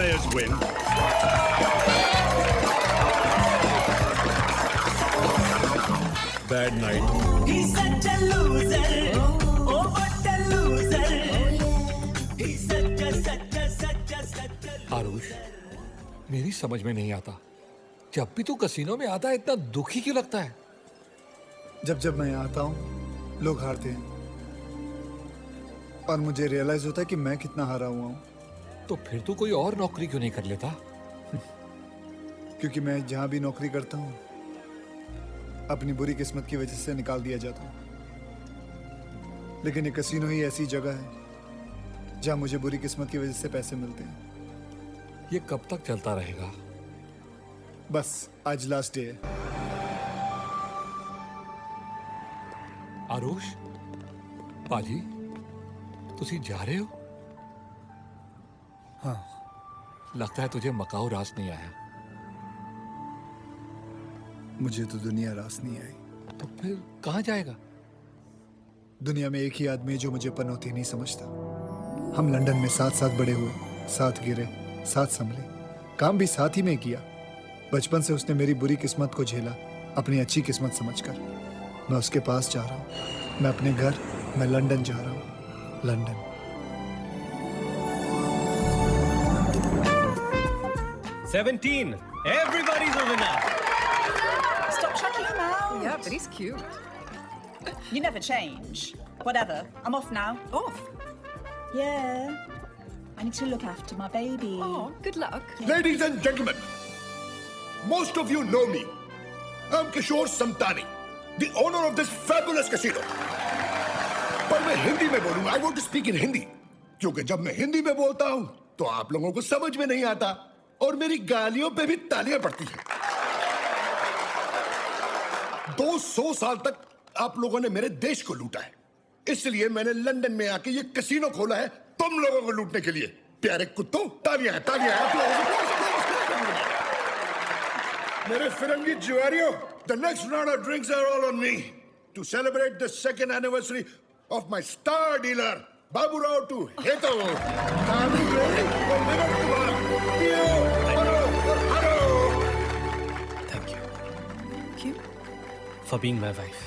players win. Bad night. He's such a loser. Oh, what a loser. He's such a Aarush, मेरी समझ में नहीं आता, जब भी तू कसीनो में आता है इतना दुखी क्यों लगता है? जब जब मैं आता हूँ लोग हारते हैं और मुझे रियलाइज होता है कि मैं कितना हारा हुआ हूँ। तो फिर तू कोई और नौकरी क्यों नहीं कर लेता? क्योंकि मैं जहाँ भी नौकरी करता हूँ अपनी बुरी किस्मत की वजह से निकाल दिया जाता हूँ। लेकिन ये कसीनो ही ऐसी जगह है जहाँ मुझे बुरी किस्मत की वजह से पैसे मिलते हैं। ये कब तक चलता रहेगा? बस आज लास्ट डे है। आरुष, पाजी, तुसी जा रहे हो? हाँ। लगता है तुझे मकाऊ रास नहीं आया। मुझे तो दुनिया रास नहीं आई। तो फिर कहाँ जाएगा? दुनिया में एक ही आदमी है जो मुझे पनौती नहीं समझता। हम लंदन में साथ साथ बड़े हुए, साथ गिरे, साथ संभले, काम भी साथ ही में किया। बचपन से उसने मेरी बुरी किस्मत को झेला अपनी अच्छी किस्मत समझकर। मैं उसके पास जा रहा हूँ, मैं अपने घर, मैं लंदन जा रहा हूँ, London. 17. Everybody's a winner. Stop checking him out. Yeah, but he's cute. You never change. Whatever. I'm off now. Off? Yeah. I need to look after my baby. Oh, good luck. Ladies and gentlemen, most of you know me. I'm Kishore Samtani, the owner of this fabulous casino. पर मैं हिंदी में बोलूंगा। I want to speak in Hindi, क्योंकि जब मैं हिंदी में बोलता हूं तो आप लोगों को समझ में नहीं आता और मेरी गालियों पे भी तालियां पड़ती हैं। 200 साल तक आप लोगों ने मेरे देश को लूटा है, इसलिए मैंने लंदन में आके ये कसीनो खोला है तुम लोगों को लूटने के लिए। प्यारे कुत्तों, तालियां हैं, तालियां हैं आप लोगों को। मेरे फिरंगी जुआरियों, the next round of drinks are all on me to celebrate the second anniversary of my star dealer, Babu Rao to Heto. Thank you. Cute. For being my wife.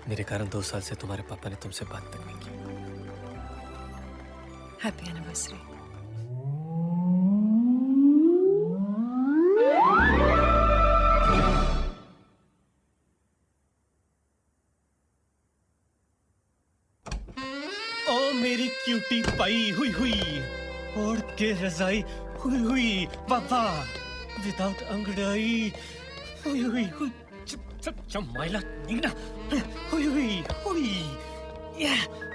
मेरे कारण 2 साल से तुम्हारे पापा ने तुमसे बात तक नहीं की। Happy anniversary. ओ मेरी क्यूटी पाई हुई हुई, ओढ़ के रजाई हुई हुई, बाबा विदाउट अंगड़ाई हुई हुई हुई, चमाइला निगना हुई हुई हुई।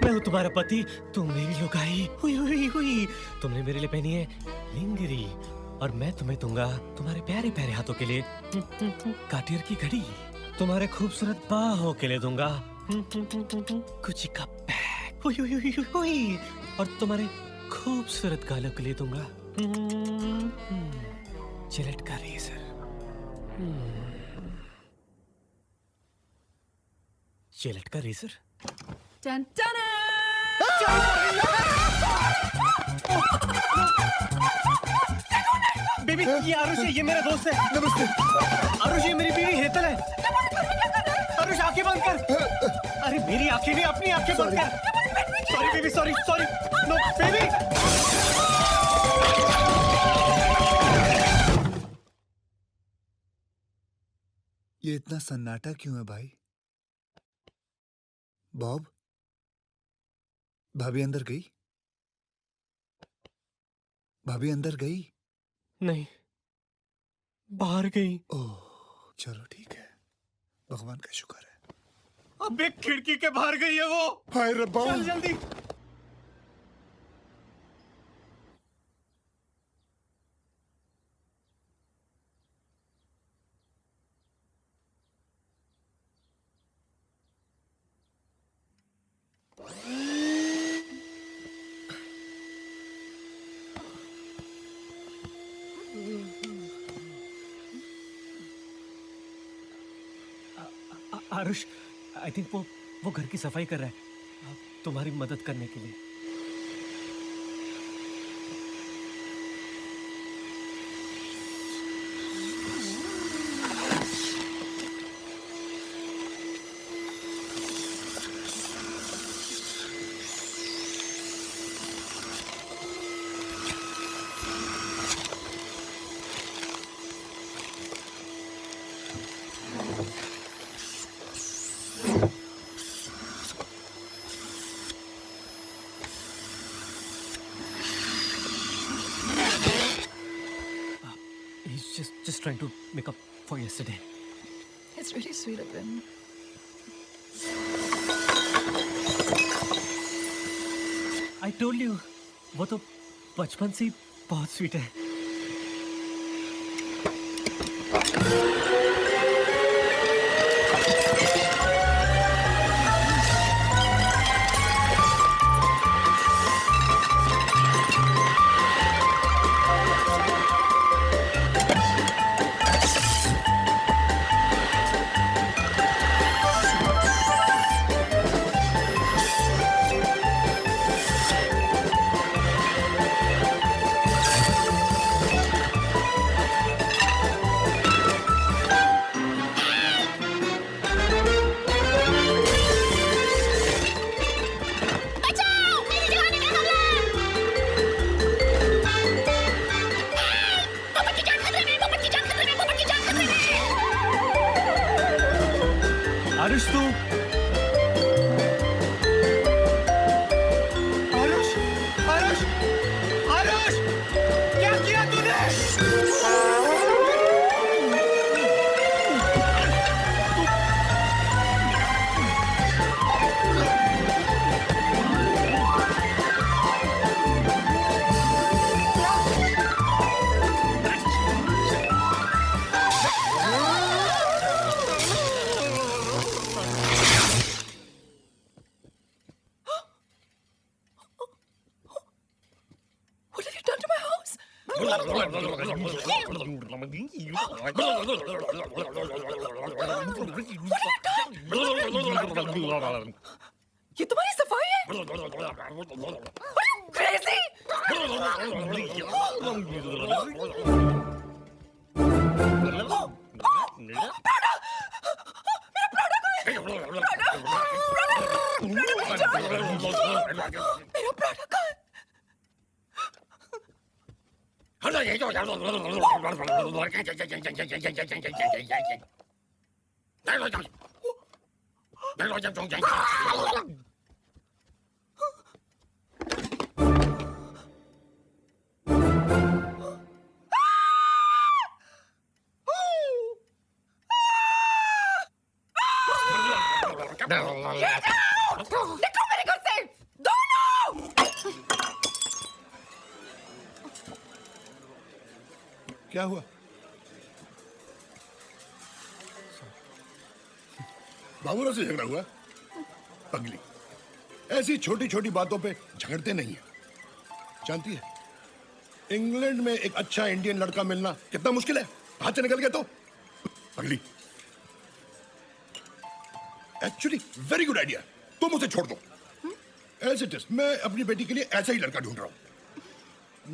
मैं हूँ तुम्हारा पति, तुम मेरी लुगाई हुई हुई हुई। तुमने मेरे लिए पहनी है लिंगरी और मैं तुम्हें दूंगा तुम्हारे प्यारे प्यारे हाथों के लिए काटियर की घड़ी। तुम्हारे खूबसूरत बाहों के लिए दूंगा गुची का बैग हुई हुई हुई हुई, और तुम्हारे खूबसूरत गालों के लिए दूंगा जिलेट का रेजर। जिलेट का रेजर। Dun dun. बेबी, ये आरुष है, ये मेरा दोस्त है। नमस्ते। आरुष, ये मेरी बीवी हेतल है। आरुष, आंखें बंद कर। अरे मेरी आंखें नहीं, अपनी आंखें बंद कर। Sorry baby, sorry sorry. No baby. ये इतना सन्नाटा क्यों है भाई? बॉब, भाभी अंदर गई? भाभी अंदर गई? नहीं, बाहर गई। ओह, चलो ठीक है, भगवान का शुक्र है। अब एक खिड़की के बाहर गई है वो। हाय रब्बा। चल जल्दी। आरुष, आई थिंक वो घर की सफाई कर रहा है तुम्हारी मदद करने के लिए। Just trying to make up for yesterday. It's really sweet of him. I told you, वो तो बचपन से ही बहुत स्वीट है. आरुष तू आरुष आरुष आरुष क्या किया तूने What have you done to my house? ये तुम्हारी सफाई है? Are you crazy? मेरा प्रोडक्ट कहाँ है? निकलो मेरे घर से दोनों क्या हुआ? बाबूराव से झगड़ा हुआ? पगली, ऐसी छोटी छोटी बातों पे झगड़ते नहीं है. जानती है, इंग्लैंड में एक अच्छा इंडियन लड़का मिलना कितना मुश्किल है. हाथ से निकल गया तो पगली. Actually very good idea. तुम उसे छोड़ दो. एज इट इज मैं अपनी बेटी के लिए ऐसा ही लड़का ढूंढ रहा हूं.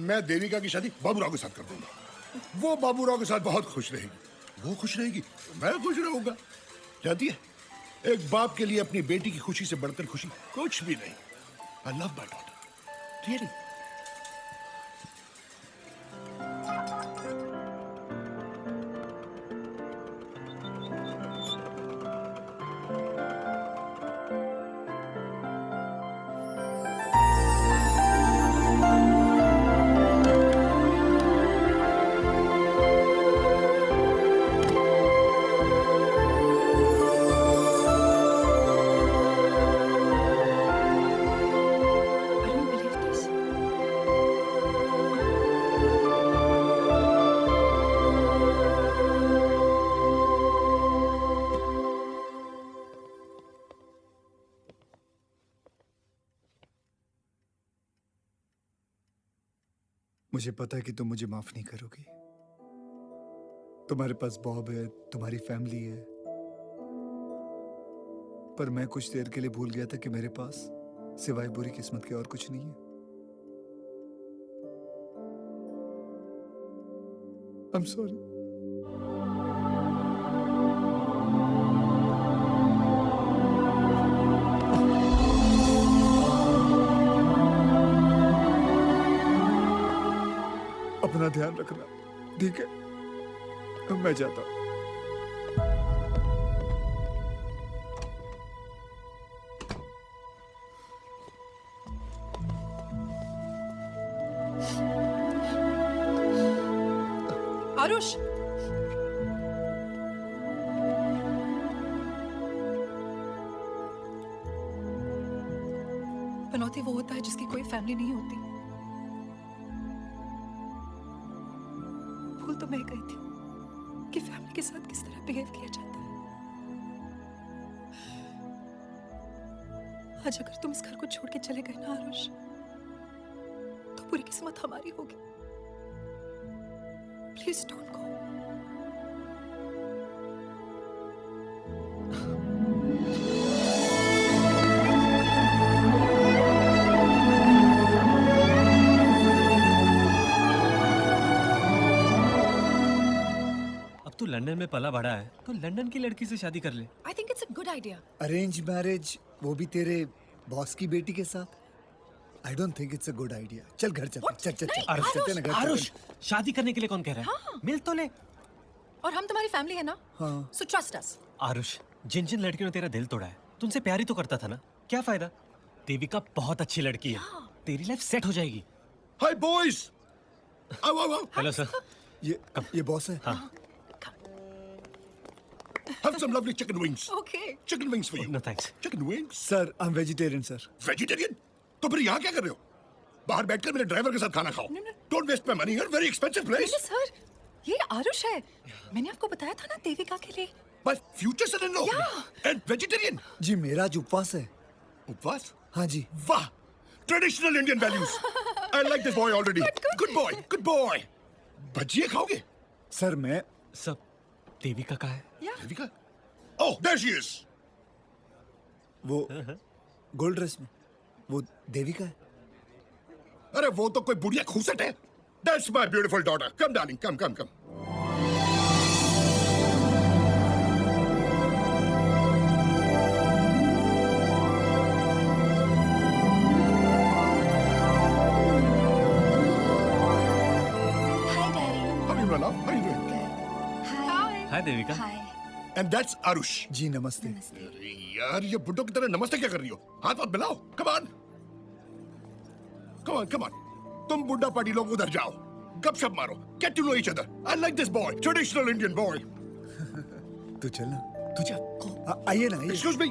मैं देविका की शादी बाबूराव के साथ कर दूंगा. वो बाबूराव के साथ बहुत खुश रहेगी. वो खुश रहेगी, मैं खुश रहूंगा. जानती है, एक बाप के लिए अपनी बेटी की खुशी से बढ़कर खुशी कुछ भी नहीं. I love my daughter really. I don't believe this. मुझे पता है कि तुम मुझे माफ नहीं करोगी. तुम्हारे पास बॉब है, तुम्हारी फैमिली है. पर मैं कुछ देर के लिए भूल गया था कि मेरे पास सिवाय बुरी किस्मत के और कुछ नहीं है. I'm sorry. अपना ध्यान रखना, ठीक है? अब मैं जाता हूँ. Arush, साथ ही वो होता है जिसकी कोई फैमिली नहीं होती। भूल तो मैं गई थी कि फैमिली के साथ किस तरह बिहेव किया जाता है। आज अगर तुम इस घर को छोड़ के चले गए ना आरुष, तो पूरी किस्मत हमारी होगी। Please don't go. अब तू लंदन में पला बड़ा है तो लंदन की लड़की से शादी कर ले। I think it's a good idea. Arrange marriage, वो भी तेरे बॉस की बेटी के साथ। I don't think it's a good idea. चल घर चलते, चल चल चल आरुष, चलते ना घर आरुष, चलते। शादी करने के लिए कौन कह रहा है? हाँ। मिल तो ले। और हम तुम्हारी फैमिली है ना? हाँ। So trust us. आरुष, जिन जिन लड़कियों ने तेरा दिल तोड़ा है, तुमसे प्यार ही तो करता था ना, क्या फायदा? देविका बहुत अच्छी लड़की है, तेरी लाइफ सेट हो जाएगी। हाय बॉयज, आओ आओ आओ। Hello sir. ये बॉस है। हाँ। Have some lovely chicken wings. Okay. Chicken wings for you. No thanks. Chicken wings? Sir I am vegetarian sir. Vegetarian? तो फिर यहाँ क्या कर रहे हो? बाहर बैठकर मेरे ड्राइवर के साथ खाना खाओ। Don't waste my money here. Very expensive place. नहीं सर, ये आरुष है। मैंने आपको बताया था ना देविका के लिए। My future son-in-law. And vegetarian. जी मेरा आज उपवास है। उपवास? हाँ जी। वाह! Traditional Indian values. I like this boy already. Good boy. Good boy. भजिए खाओगे? सर मैं सब देविका का है। Devika? Oh, there she is. वो गोल्ड ड्रेस में वो देविका है। अरे वो तो कोई बुढ़िया खूसट है। That's my beautiful daughter. Come darling, come, come, come. Hi, Daddy. How are you, my love? How are you doing? Good. Hi. Hi Devika. Hi. And that's Arush. जी नमस्ते। अरे यार ये बुड्ढों की तरह नमस्ते क्या कर रही हो? हाथ हाथ मिलाओ। Come on. Come on, come on. तुम बुड्ढा पार्टी लोग उधर जाओ। गपशप मारो। Get to know each other. I like this boy. Traditional Indian boy. तू चल ना। तू जा। आइए ना आइए। Excuse me.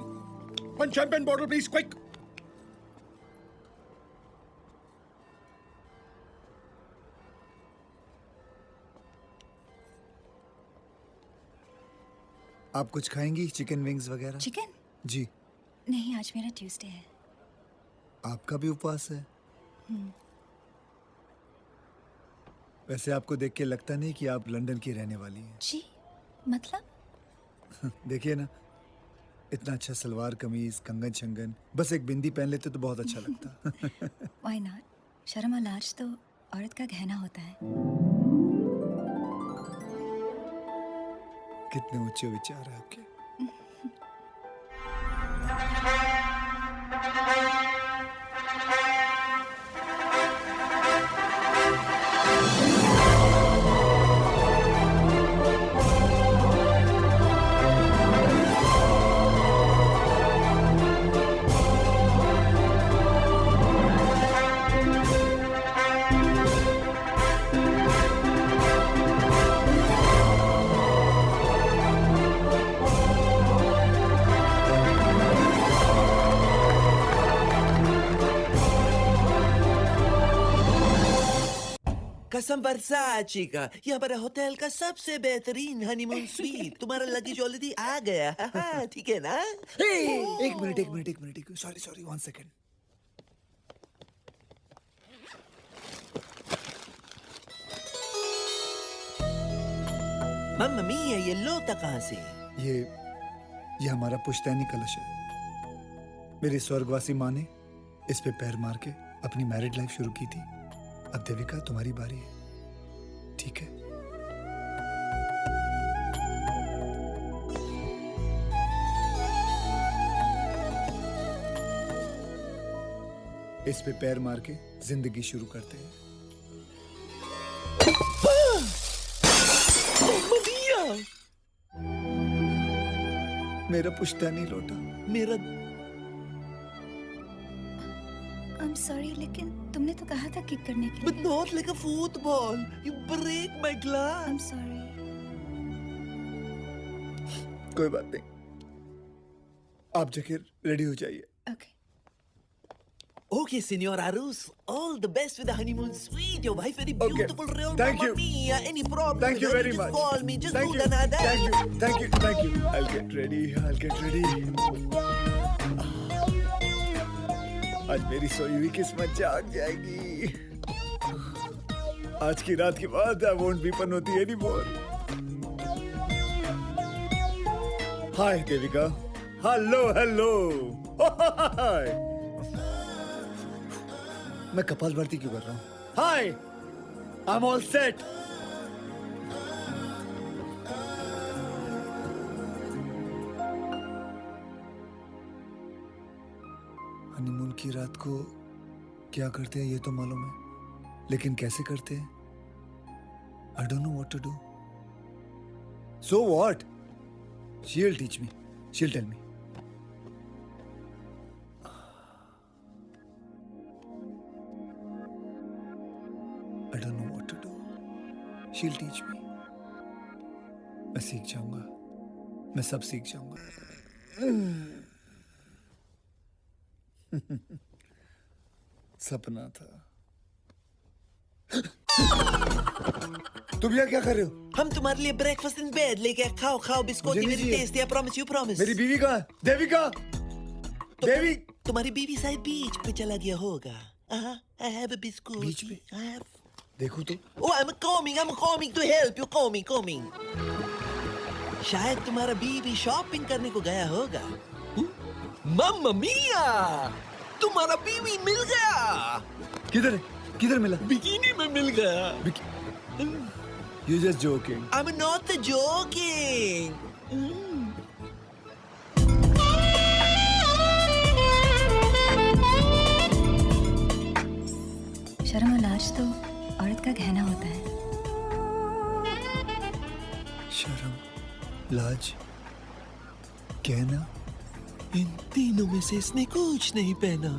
One champagne bottle, please, quick. आप कुछ खाएंगी? चिकन विंग्स वगैरह? चिकन? जी। नहीं, आज मेरा ट्यूसडे है। आपका भी उपवास है? वैसे आपको देख के लगता नहीं कि आप लंदन की रहने वाली हैं। जी, मतलब? देखिए ना, इतना अच्छा सलवार कमीज, कंगन शंगन, बस एक बिंदी पहन लेते तो बहुत अच्छा लगता। Why not? शर्म और लाज तो औरत का गहना होता है। कितने ऊंचे विचार है आपके। कसम वर्साची का, ये हमारे होटल का सबसे बेहतरीन हनीमून स्वीट। तुम्हारा लगेज ऑलरेडी आ गया। हाँ, ठीक है ना? एक मिनट, सॉरी, 1 सेकेंड। मम्मा मिया, ये लोटा कहाँ से? ये हमारा पुश्तैनी कलश है। मेरी स्वर्गवासी माँ ने इस पे पैर मार के अपनी मैरिड लाइफ शुरू की थी। अब देविका तुम्हारी बारी है, ठीक है? इस पे पैर मार के जिंदगी शुरू करते हैं। मम्मा मिया! मेरा पुश्तैनी लोटा। मेरा I'm sorry, लेकिन तुमने तो कहा था किक करने के But लिए। not like a football. You break my glass. I'm sorry. कोई बात नहीं, आप जाके रेडी हो जाइए। Okay. Okay, Senor Arus. All the best with the honeymoon suite. Your wife very Okay. beautiful, real Thank mamma you. mia. Any problem? Thank you with her, very just much. Call me. Just Thank do you. the nada. Thank you. I'll get ready. आज मेरी सोई हुई किस्मत जाग जाएगी. आज की रात के बाद I won't be Panauti anymore. Hi, Devika. Hello. Hi. मैं कपाल भारती क्यों कर रहा हूँ? Hi. I'm all set. Honeymoon की रात को क्या करते हैं ये तो मालूम है, लेकिन कैसे करते हैं? I don't know what to do. So what? She'll teach me. She'll tell me. I don't know what to do. She'll teach me. मैं सीख जाऊंगा. मैं सब सीख जाऊंगा. सपना था. तुम यहाँ क्या कर रहे हो? हम तुम्हारे लिए ब्रेकफास्ट इन बेड लेके खाओ बिस्कुट मुझे नहीं वेरी चाहिए। Tasty I promise you promise मेरी बीवी कहाँ है? देविका! देवी! तुम्हारी बीवी शायद बीच पे चला गया होगा आई हैव अ बिस्कुट बीच पे? आई हैव देखो तो. Oh, I'm coming to help you. Coming. शायद तुम्हारा बीवी शॉपिंग करने को गया होगा. मम्मा मिया, तुम्हारा बीवी मिल गया. किधर मिला? बिकिनी में मिल गया. You just joking. I'm not joking. शर्म और लाज तो औरत का गहना होता है. शर्म, लाज, कहना. इन तीनों में से इसने कुछ नहीं पहना.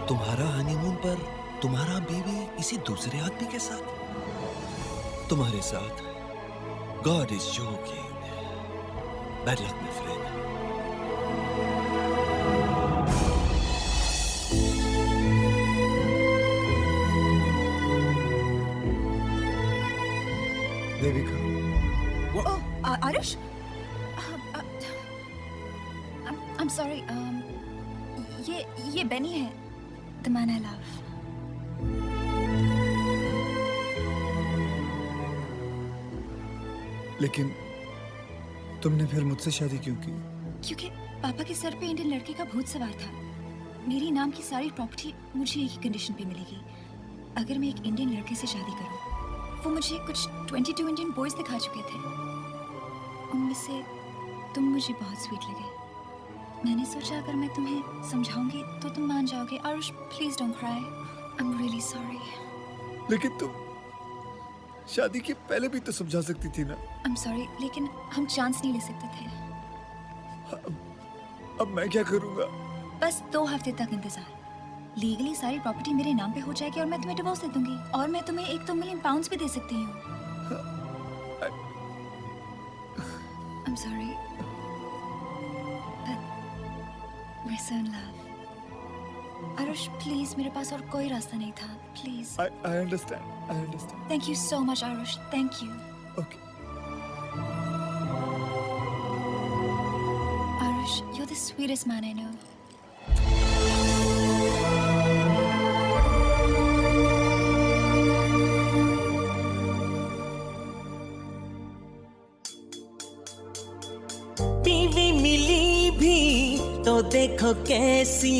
तुम्हारा हनीमून पर तुम्हारा बीवी किसी दूसरे आदमी के साथ, तुम्हारे साथ. God is joking. Bad luck, my friend. Devika. Oh, Arush? I'm sorry. ये बेनी है. The man I love. लेकिन तुमने फिर मुझसे शादी क्यों की? क्योंकि पापा के सर पे इंडियन लड़के का भूत सवार था. मेरी नाम की सारी प्रॉपर्टी मुझे एक ही कंडीशन पे मिलेगी. अगर मैं एक इंडियन लड़के से शादी करूं. वो मुझे कुछ 22 इंडियन बॉयज दिखा चुके थे. उनमें से तुम मुझे बहुत स्वीट लगे. मैंने सोचा अगर मैं तुम्हें समझाऊंगी तो तुम मान जाओगे. Aarush, please don't cry. I am really sorry. लेकिन तुम शादी के पहले भी तो समझा सकती थी ना. आई एम सॉरी, लेकिन हम चांस नहीं ले सकते थे. अब मैं क्या करूंगा? बस 2 हफ्ते तक इंतजार. लीगली सारी प्रॉपर्टी मेरे नाम पे हो जाएगी और मैं तुम्हें डिवोर्स दे दूंगी. और मैं तुम्हें 1-2 मिलियन पाउंड्स भी दे सकती हूँ. I am sorry. We're so in love. Arush, please, मेरे पास और कोई रास्ता नहीं था. Please. I understand. Thank you so much, Arush. Thank you. Okay. Arush, you're the sweetest man I know. बीवी मिली भी तो देखो कैसी,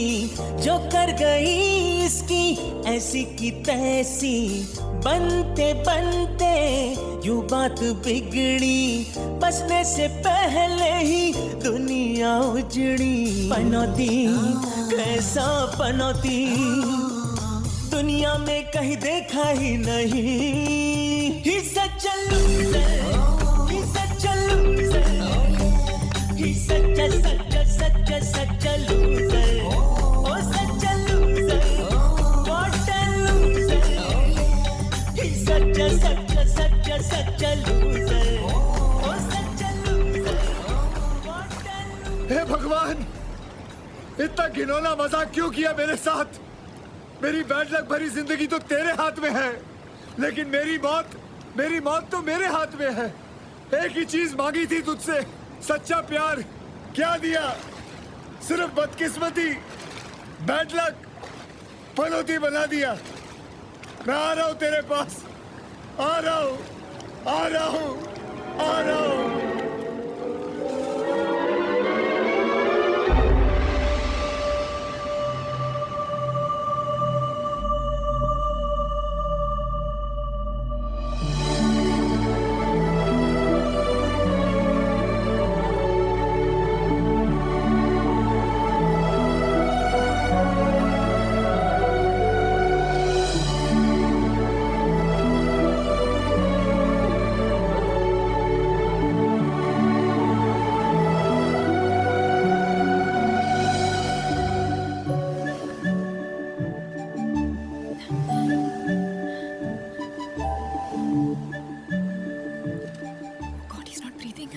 जो कर गई इसकी ऐसी की तैसी. बनते बनते यूं बात बिगड़ी, बसने से पहले ही दुनिया उजड़ी. पनौती कैसा पनौती, दुनिया में कहीं देखा ही नहीं. He's such a loser. He's such a loser. He's such a loser. Oh, such इतना घिनौना मजाक क्यों किया मेरे साथ? मेरी बैड लक भरी जिंदगी तो तेरे हाथ में है, लेकिन मेरी मौत तो मेरे हाथ में है। एक ही चीज मांगी थी तुझसे, सच्चा प्यार। क्या दिया? सिर्फ बदकिस्मती, बैड लक, पनौती बना दिया। मैं आ रहा हूं तेरे पास, आ रहा हूं, आ रहा हूं, आ रहा हूं। God, he's not breathing.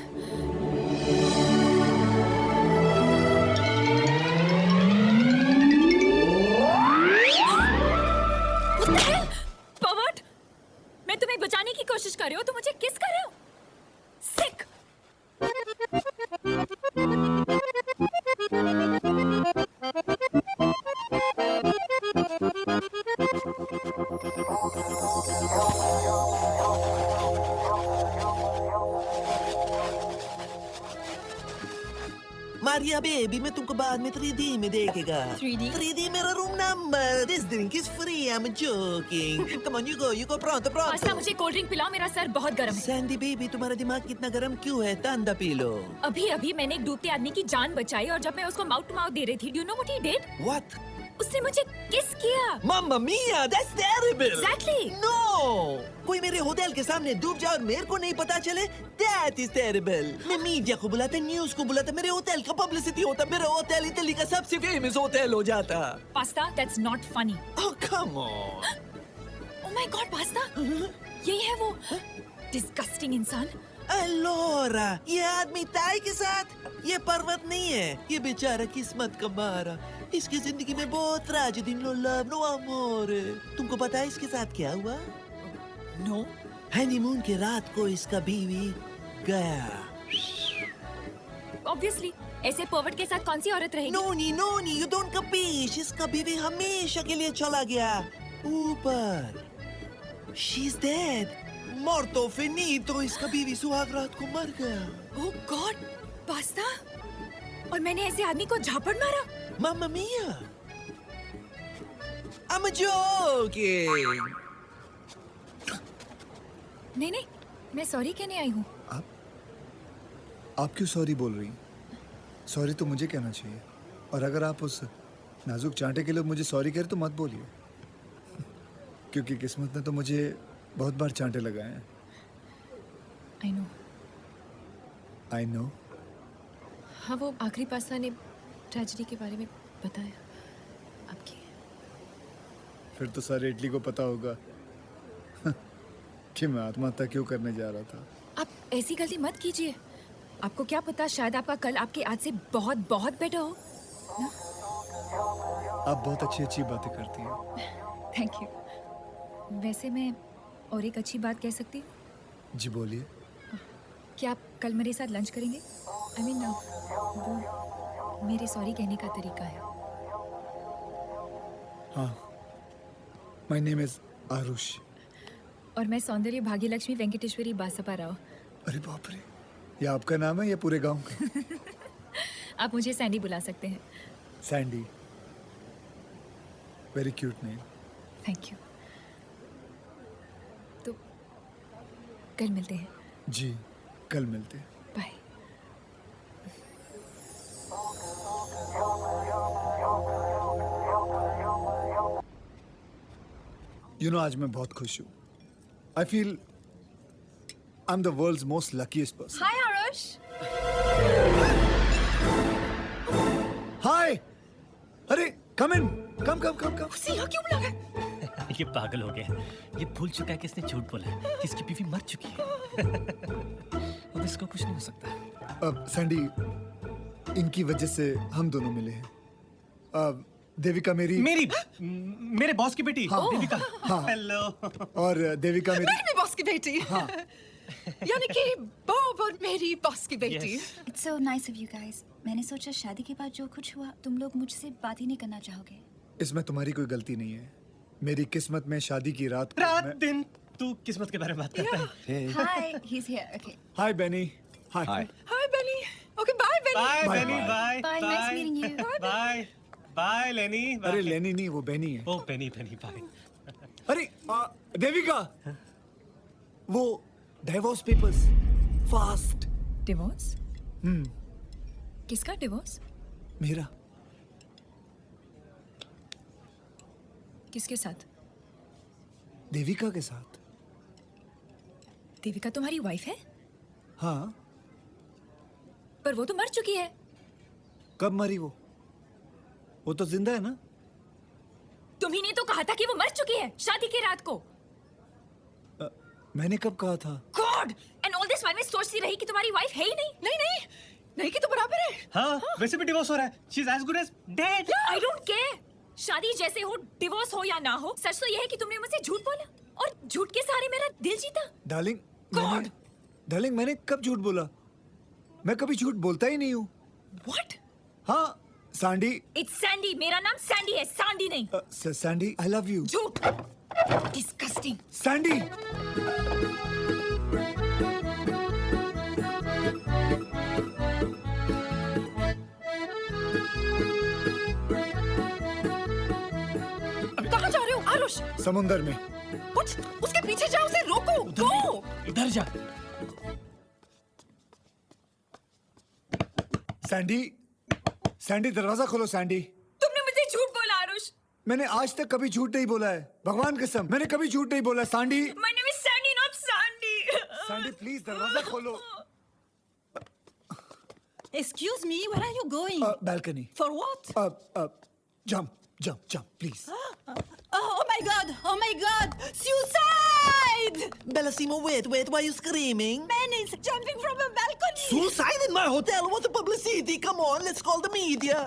What the hell? Pervert! मैं तुम्हें बचाने की कोशिश कर रही हूँ, तुम मुझे किस कर रहे हो? Sick! मारिया बेबी, मैं तुमको बाद में 3D में देखेगा। 3D? 3D मेरा room number. This drink is free, I'm joking. Come on, you go, pronto, pronto. Pasta, मुझे कोल्ड ड्रिंक पिलाओ, मेरा सर बहुत गर्म है। सैंडी बेबी, तुम्हारा दिमाग कितना गर्म क्यों है? ठंडा पी लो। अभी अभी मैंने एक डूबते आदमी की जान बचाई और जब मैं उसको माउथ टू माउथ दे रही थी, do you know what he did? What? उसने मुझे किस किया। Mamma mia, that's terrible. Exactly. No! कोई मेरे होटल के सामने डूब जाए और मेरे को नहीं पता चले, that is terrible. मैं मीडिया को बुलाता, न्यूज़ को बुलाता, मेरे होटल का पब्लिसिटी होता, मेरा होटल इटली का सबसे फेमस होटल हो जाता। Pasta, that's not funny. Oh, come on. Oh my God, pasta, यही है वो disgusting इंसान। अलोरा, ये आदमी ताई के साथ, ये पर्वत नहीं है, ये बेचारा किस्मत का मारा। इसकी जिंदगी में बहुत ट्रेजेडी, नो लव, नो अमोर। तुमको पता है इसके साथ क्या हुआ? No. हनीमून की रात को इसका बीवी गया। Obviously, ऐसे पर्वट के साथ कौन सी औरत रहेगी? नोनी, you don't capish. इसका बीवी हमेशा के लिए चला गया ऊपर। She's dead. Morto finito. इसका बीवी सुहाग रात को मर गया। Oh God, पास्ता, और मैंने ऐसे आदमी को झापड़ मारा। Mamma mia. I'm joking. नहीं, मैं सॉरी कहने आई हूँ। आप क्यों सॉरी बोल रही हैं? सॉरी तो मुझे कहना चाहिए, और अगर आप उस नाजुक चांटे के लिए मुझे सॉरी कह रहे तो मत बोलिए, क्योंकि किस्मत ने तो मुझे बहुत बार चांटे लगाए हैं। I know. हाँ, वो आखिरी पास्ता ने ट्रेजेडी के बारे में बताया आपकी। फिर तो सारे इटली को पता होगा कि मैं आत्महत्या क्यों करने जा रहा था। आप ऐसी गलती मत कीजिए। आपको क्या पता, शायद आपका कल आपके आज से बहुत बहुत बेटर हो। आप बहुत अच्छी बातें करती हैं। Thank you. वैसे मैं और एक अच्छी बात कह सकती हूँ? जी बोलिए। क्या आप कल मेरे साथ लंच करेंगे? I mean, वो मेरे सॉरी कहने का तरीका है। हाँ, माय नेम इज आरुष। और मैं सौंदर्य भाग्यलक्ष्मी वेंकटेश्वरी बासपा राव। अरे बाप रे, ये आपका नाम है या पूरे गांव का? आप मुझे सैंडी बुला सकते हैं। Sandy, very cute name. Thank you. तो कल मिलते हैं। जी, कल मिलते हैं। बाय। आज मैं बहुत खुश हूँ। I feel I am the world's most luckiest person. Hi Arush. Hi. अरे कम इन, कम। यहाँ क्यों बुला गए? ये पागल हो गया। ये भूल चुका है कि इसने झूठ बोला है, कि इसकी बीवी मर चुकी है। अब इसको कुछ नहीं हो सकता। अब सैंडी, इनकी वजह से हम दोनों मिले हैं। देविका मेरी मेरे बॉस की बेटी देविका। हेलो। और देविका मेरी मेरी बॉस की बेटी। यानी कि बॉब और मेरी बॉस की बेटी। It's so nice of you guys. मैंने सोचा शादी के बाद जो कुछ हुआ तुम लोग मुझसे बात ही नहीं करना चाहोगे। इसमें तुम्हारी कोई गलती नहीं है। मेरी किस्मत में शादी की रात दिन तू किस्मत के बारे में बात करता है। Hi, he is here. Okay. Hi Benny. Hi. Hi Benny. Okay bye Benny. Bye Benny. Bye bye, nice meeting you. Bye bye Lenny. अरे लेनी नहीं, वो बेनी है। ओ बेनी बाय। अरे देविका, वो डिवोर्स पेपर्स फास्ट। डिवोर्स? किसका divorce? मेरा। किसके साथ? देविका के साथ। देविका तुम्हारी वाइफ है? हाँ। पर वो तो मर चुकी है। कब मरी वो तो जिंदा है ना। तुम्ही ने तो कहा था कि वो मर चुकी है शादी की रात को। मैंने कब कहा था? God, and all this while मैं सोचती रही कि तुम्हारी वाइफ है ही नहीं। नहीं कि तो बराबर है। हाँ, वैसे भी डिवोर्स हो रहा है। She is as good as dead. I don't care, शादी जैसे हो, डिवोर्स हो या ना हो, सच तो यह है कि तुमने मुझसे झूठ बोला और झूठ के सहारे मेरा दिल जीता। डार्लिंग मैंने कब झूठ बोला? मैं कभी झूठ बोलता ही नहीं हूँ। व्हाट? हाँ सैंडी। It's Sandy. मेरा नाम सैंडी है, सांडी नहीं। Sandy, I love you. झूठ। डिस्गस्टिंग। सैंडी। कहाँ जा रहे हो आरुष? समुंदर में। कुछ उसके पीछे जाओ, उसे रोको। गो। इधर जा। सैंडी दरवाजा खोलो। सैंडी, तुमने मुझे झूठ बोला आरुष। मैंने आज तक कभी झूठ नहीं बोला है, भगवान कसम मैंने कभी झूठ नहीं बोला। Sandy. My name is Sandy, not Sandi. Sandy please दरवाजा खोलो। Excuse me, where are you going? Balcony. For what? Jump, please. Oh my God! Suicide! Bellissimo, wait, why are you screaming? Man is jumping from a balcony. Suicide in my hotel? What a publicity! Come on, let's call the media.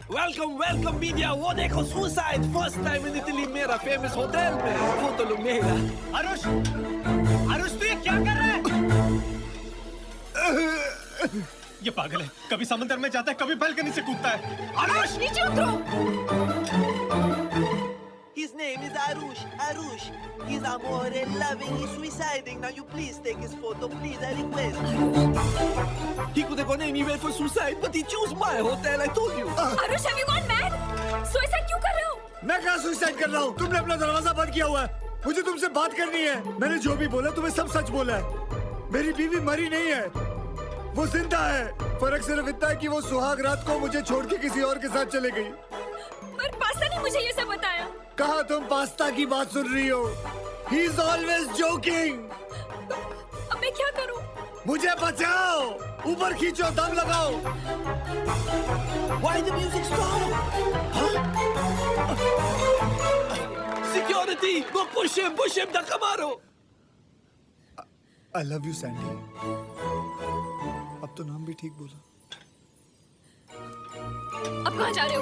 Welcome media. वो देखो suicide first time in Italy मेरा famous hotel में. Photo लो मेरा. आरुष तू ये क्या कर रहा है? ये पागल है, कभी समंदर में जाता है, कभी बालकनी से कूदता है। आरुष नीचे उतरो। His name is Arush. He's amore loving, he's suiciding. Now you please take his photo, please, I request. He could have gone anywhere for suicide, but he chose my hotel, I told you. Aarush, have you gone mad? Suicide क्यों कर रहे हो? मैं कहाँ suicide कर रहा हूँ? तुमने अपना दरवाजा बंद किया हुआ है। मुझे तुमसे बात करनी है। मैंने जो भी बोला तुम्हें सब सच बोला है। मेरी बीवी मरी नहीं है, वो जिंदा है। फर्क सिर्फ इतना है कि वो सुहाग रात को मुझे छोड़ के किसी और के साथ चले गई। पर पास्ता ने मुझे ये सब बताया। कहा तुम पास्ता की बात सुन रही हो? He is always joking. अब मैं क्या करूं? मुझे बचाओ, ऊपर खींचो, दम लगाओ। Why the music stop? Huh? Security! Go push him, धक्का मारो। I love you, Sandy. अब तो नाम भी ठीक बोला। अब कहाँ जा रहे हो?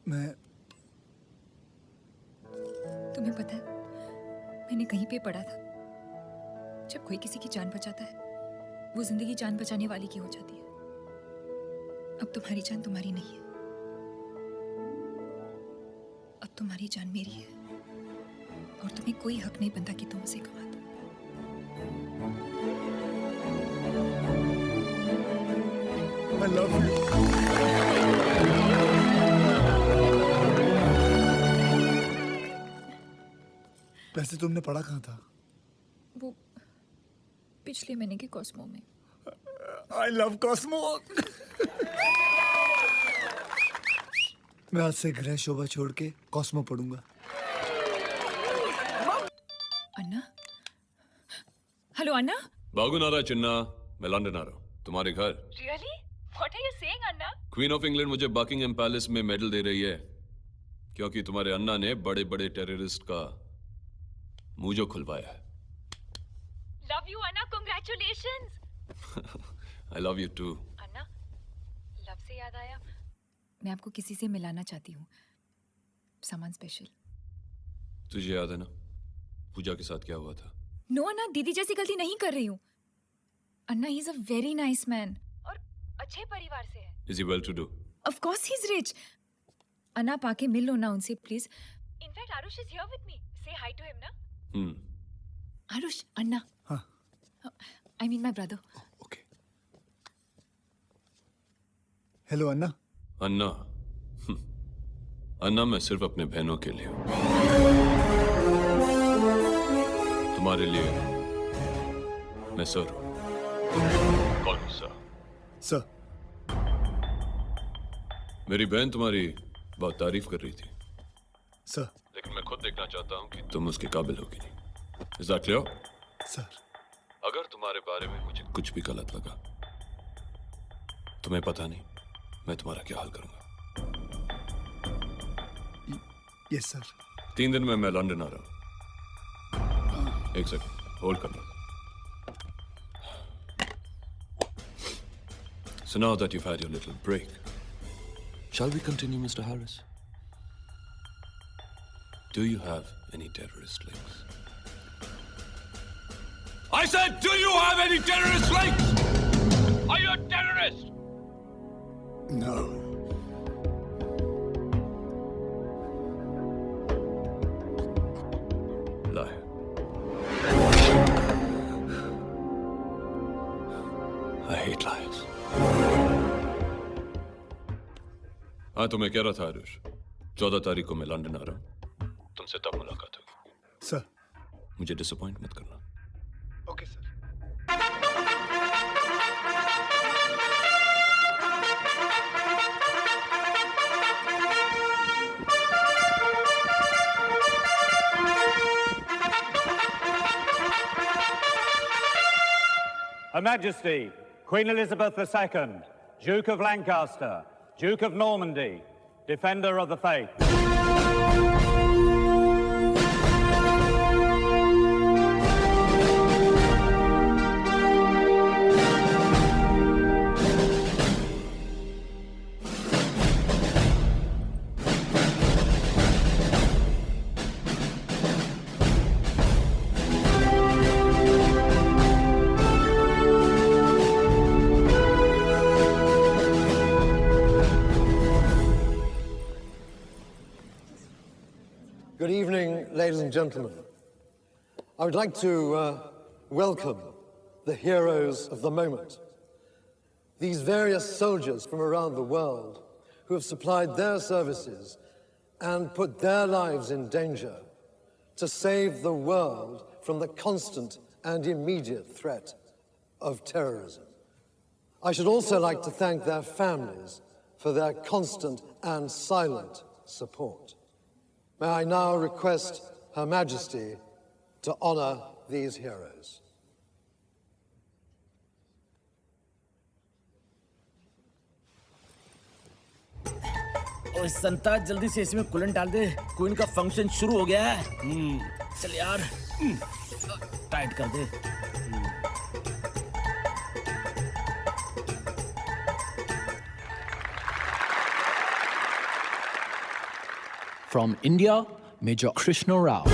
मैं तुम्हें पता है, मैंने कहीं पे पढ़ा था, जब कोई किसी की जान बचाता है, वो जिंदगी जान बचाने वाली की हो जाती है। अब तुम्हारी जान तुम्हारी नहीं है, अब तुम्हारी जान मेरी है, और तुम्हें कोई हक नहीं बनता कि तुम उसे गवा दो। I love you. वैसे तुमने पढ़ा कहाँ था? वो पिछले महीने के कॉस्मो में। I love Cosmo. मैं आज से गृह शोभा छोड़ के कॉस्मो पढ़ूंगा। अन्ना? हेलो अन्ना? बागुनारा चिन्ना, मैं लंदन आ रहा हूँ तुम्हारे घर। Really? What are you saying, Anna? Queen of England मुझे बकिंगहम पैलेस में मेडल दे रही है क्योंकि तुम्हारे अन्ना ने बड़े बड़े टेररिस्ट का मुंह जो खुलवाया है। love you, Anna. Congratulations. I love you too. Anna, love से याद आया, मैं आपको किसी से मिलाना चाहती हूँ, सामान स्पेशल। तुझे याद है ना पूजा के साथ क्या हुआ था? नो अन्ना, दीदी जैसी गलती नहीं कर रही हूँ। अन्ना, he is a very nice man और अच्छे परिवार से है। Is he well to do? Of course he's rich. अन्ना, आप आके मिल लो ना उनसे please. In fact, Arush is here with me. Say hi to him, ना? Arush, अन्ना। हाँ। I mean my brother. Okay. Hello Anna. Anna Anna मैं सिर्फ अपने बहनों के लिए हूं। तुम्हारे लिए मैं सर हूं। कॉल मी सर। सर। मेरी बहन तुम्हारी बहुत तारीफ कर रही थी सर। लेकिन मैं खुद देखना चाहता हूं कि तुम उसके काबिल हो कि नहीं। Is that clear? सर। अगर तुम्हारे बारे में मुझे कुछ भी गलत लगा, तुम्हें पता नहीं मैं तुम्हारा क्या हाल करूंगा। Yes sir. 3 दिन में मैं लंदन आ रहा हूं। एक सेकंड होल्ड करना। So now that you've had your little break, shall we continue, Mr. Harris? Do you have any terrorist links? I said, do you have any terrorist links? Are you a terrorist? No. Liar. I hate liars. हाँ तो मैं कह रहा था आरुष, 14 तारीख को मैं London आ रहा हूँ, तुमसे तब मुलाकात होगी। सर। मुझे डिसअपॉइंट मत करना। Okay sir. Her Majesty, Queen Elizabeth II, Duke of Lancaster, Duke of Normandy, Defender of the Faith. Good evening, ladies and gentlemen. I would like to welcome the heroes of the moment. These various soldiers from around the world who have supplied their services and put their lives in danger to save the world from the constant and immediate threat of terrorism. I should also like to thank their families for their constant and silent support. May I now request Her Majesty to honor these heroes. ओए संता, जल्दी से इसमें coolant डाल दे, queen का function शुरू हो गया है। चल यार, टाइट कर दे। From India, Major Krishna Rao.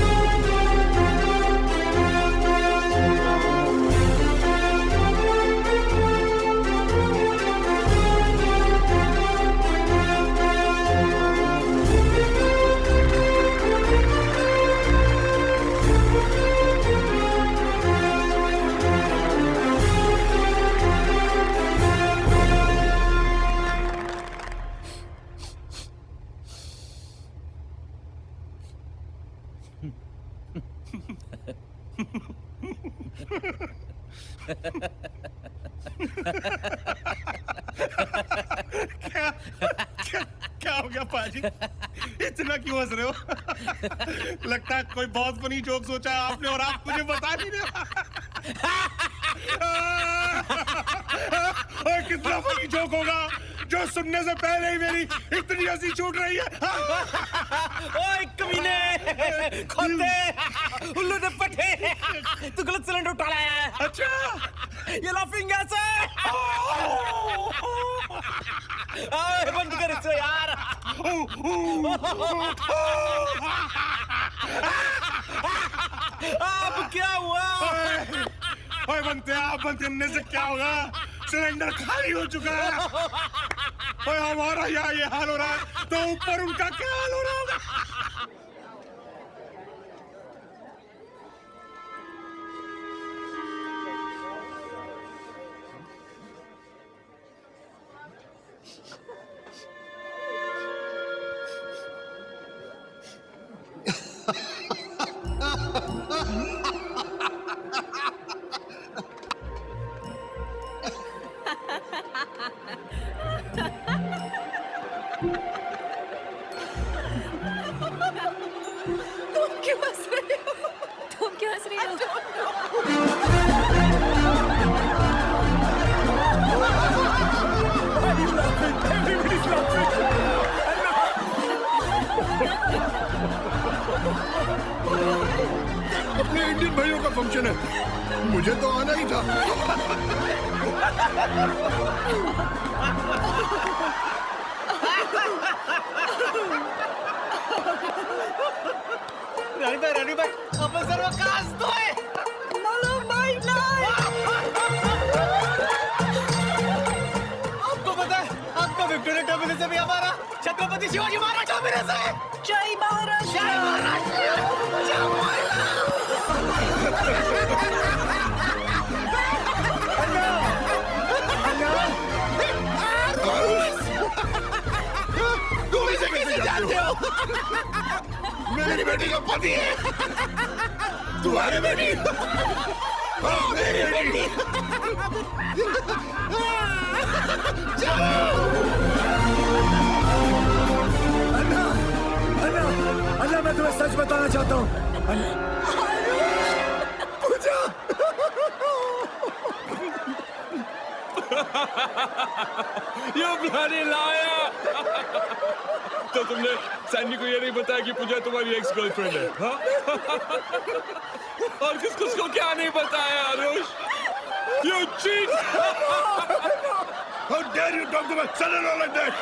क्या हो गया पाजी? इतना क्यों हंस रहे हो? लगता है कोई बहुत फनी जोक सोचा है आपने और आप मुझे बता नहीं रहे। और कितना फनी जोक होगा जो सुनने से पहले ही मेरी इतनी हंसी छूट रही है। ओए कमीने, खोते, उल्लू दे पट्टे, तू गलत सिलेंडर उठा लाया है। ये लाफिंग गैस है। बंद कर इसे यार। अब क्या हुआ? ओए बनते आप बंद करने से क्या होगा? सिलेंडर खाली हो चुका है। ओए हमारा यहाँ ये हाल हो रहा है तो ऊपर उनका क्या हाल हो रहा होगा? तुम क्यों हंस रहे हो? तुम क्यों हंस रही हो? अपने इंडियन भाइयों का फंक्शन है, मुझे तो आना ही था। रानी भाई आपण सर्व का हसतोय? मला माहित नाही. आपको पता है, आपका विक्टोरिया टर्मिनस से भी हमारा छत्रपति शिवाजी महाराज टर्मिनस है. जय महाराष्ट्र. जय महाराष्ट्र. जय तुम इसे कैसे जानते हो? मेरी बेटी का पति है। तुम्हारी बेटी? हाँ, मेरी बेटी। अन्ना, अन्ना, अन्ना, मैं तुम्हें सच बताना चाहता हूँ। पूजा। You bloody liar! तो तुमने सैनी को ये नहीं बताया कि पूजा तुम्हारी एक्स गर्लफ्रेंड है, हाँ? और किसको क्या नहीं बताया, Aarush? You cheat! How dare you talk to my son-in-law like that?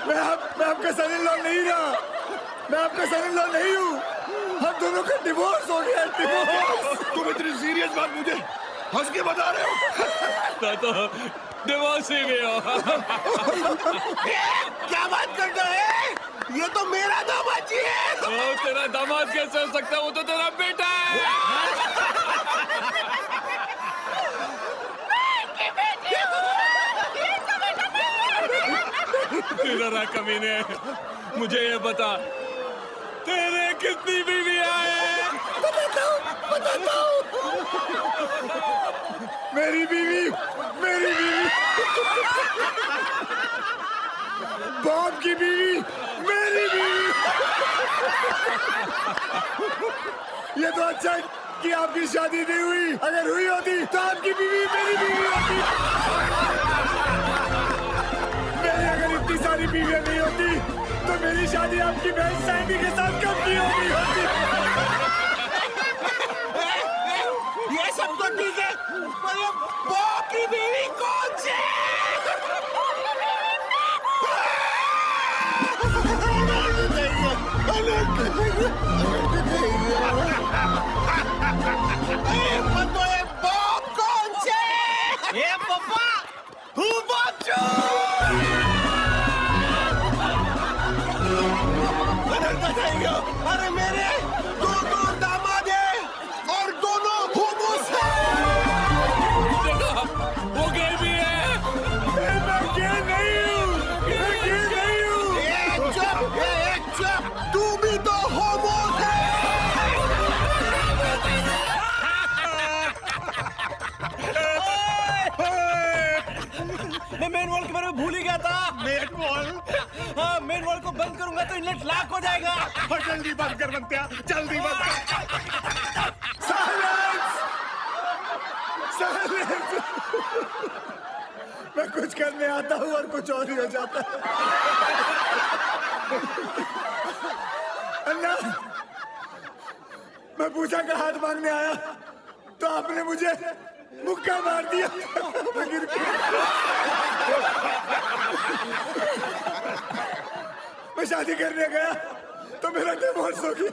मैं आपका son-in-law नहीं रहा। मैं आपका son-in-law नहीं हूँ। हम दोनों का डिवोर्स हो गया, डिवोर्स। तुम इतनी सीरियस बात मुझे हंस के बता रहे हो? तो डिवोर्स ही गया। क्या बात करता है? ये तो मेरा दामाद जी है। ओ, तेरा दामाद कैसे हो सकता है? वो तो तेरा बेटा है। तेरा कमीने, मुझे ये बता, तेरे कितनी बीवियां हैं? बताता हूँ। मेरी बीवी, बाप की बीवी, मेरी बीवी। ये तो अच्छा है कि आपकी शादी नहीं हुई। अगर हुई होती तो आपकी बीवी मेरी बीवी होती। मेरी अगर इतनी सारी बीवियां नहीं होती तो मेरी शादी आपकी बहन सैंडी के साथ कब की होती? ये सब तो ठीक है, पर ये बाप की बीवी कौन सी? बाप कौन से? ये पापा, हूँ बाप जो? अरे मेरे दो दामाद हैं और दोनों होमोस हैं। वो गे भी है। मैं गे नहीं हूँ। एक चुप, तू भी तो होमोस है। मैं मेन वॉल के बारे में भूल ही गया था। Main wall? हाँ, मेन वॉल को बंद करूंगा तो इनलेट लॉक हो जाएगा। और जल्दी बंद कर बनते हैं, जल्दी बंद कर। साइलेंस! मैं कुछ करने आता हूँ और कुछ और ही हो जाता है। अन्ना, मैं पूजा का हाथ मांगने आया तो आपने मुझे मुक्का मार दिया। मैं शादी करने गया तो मेरा डिवोर्स हो गया।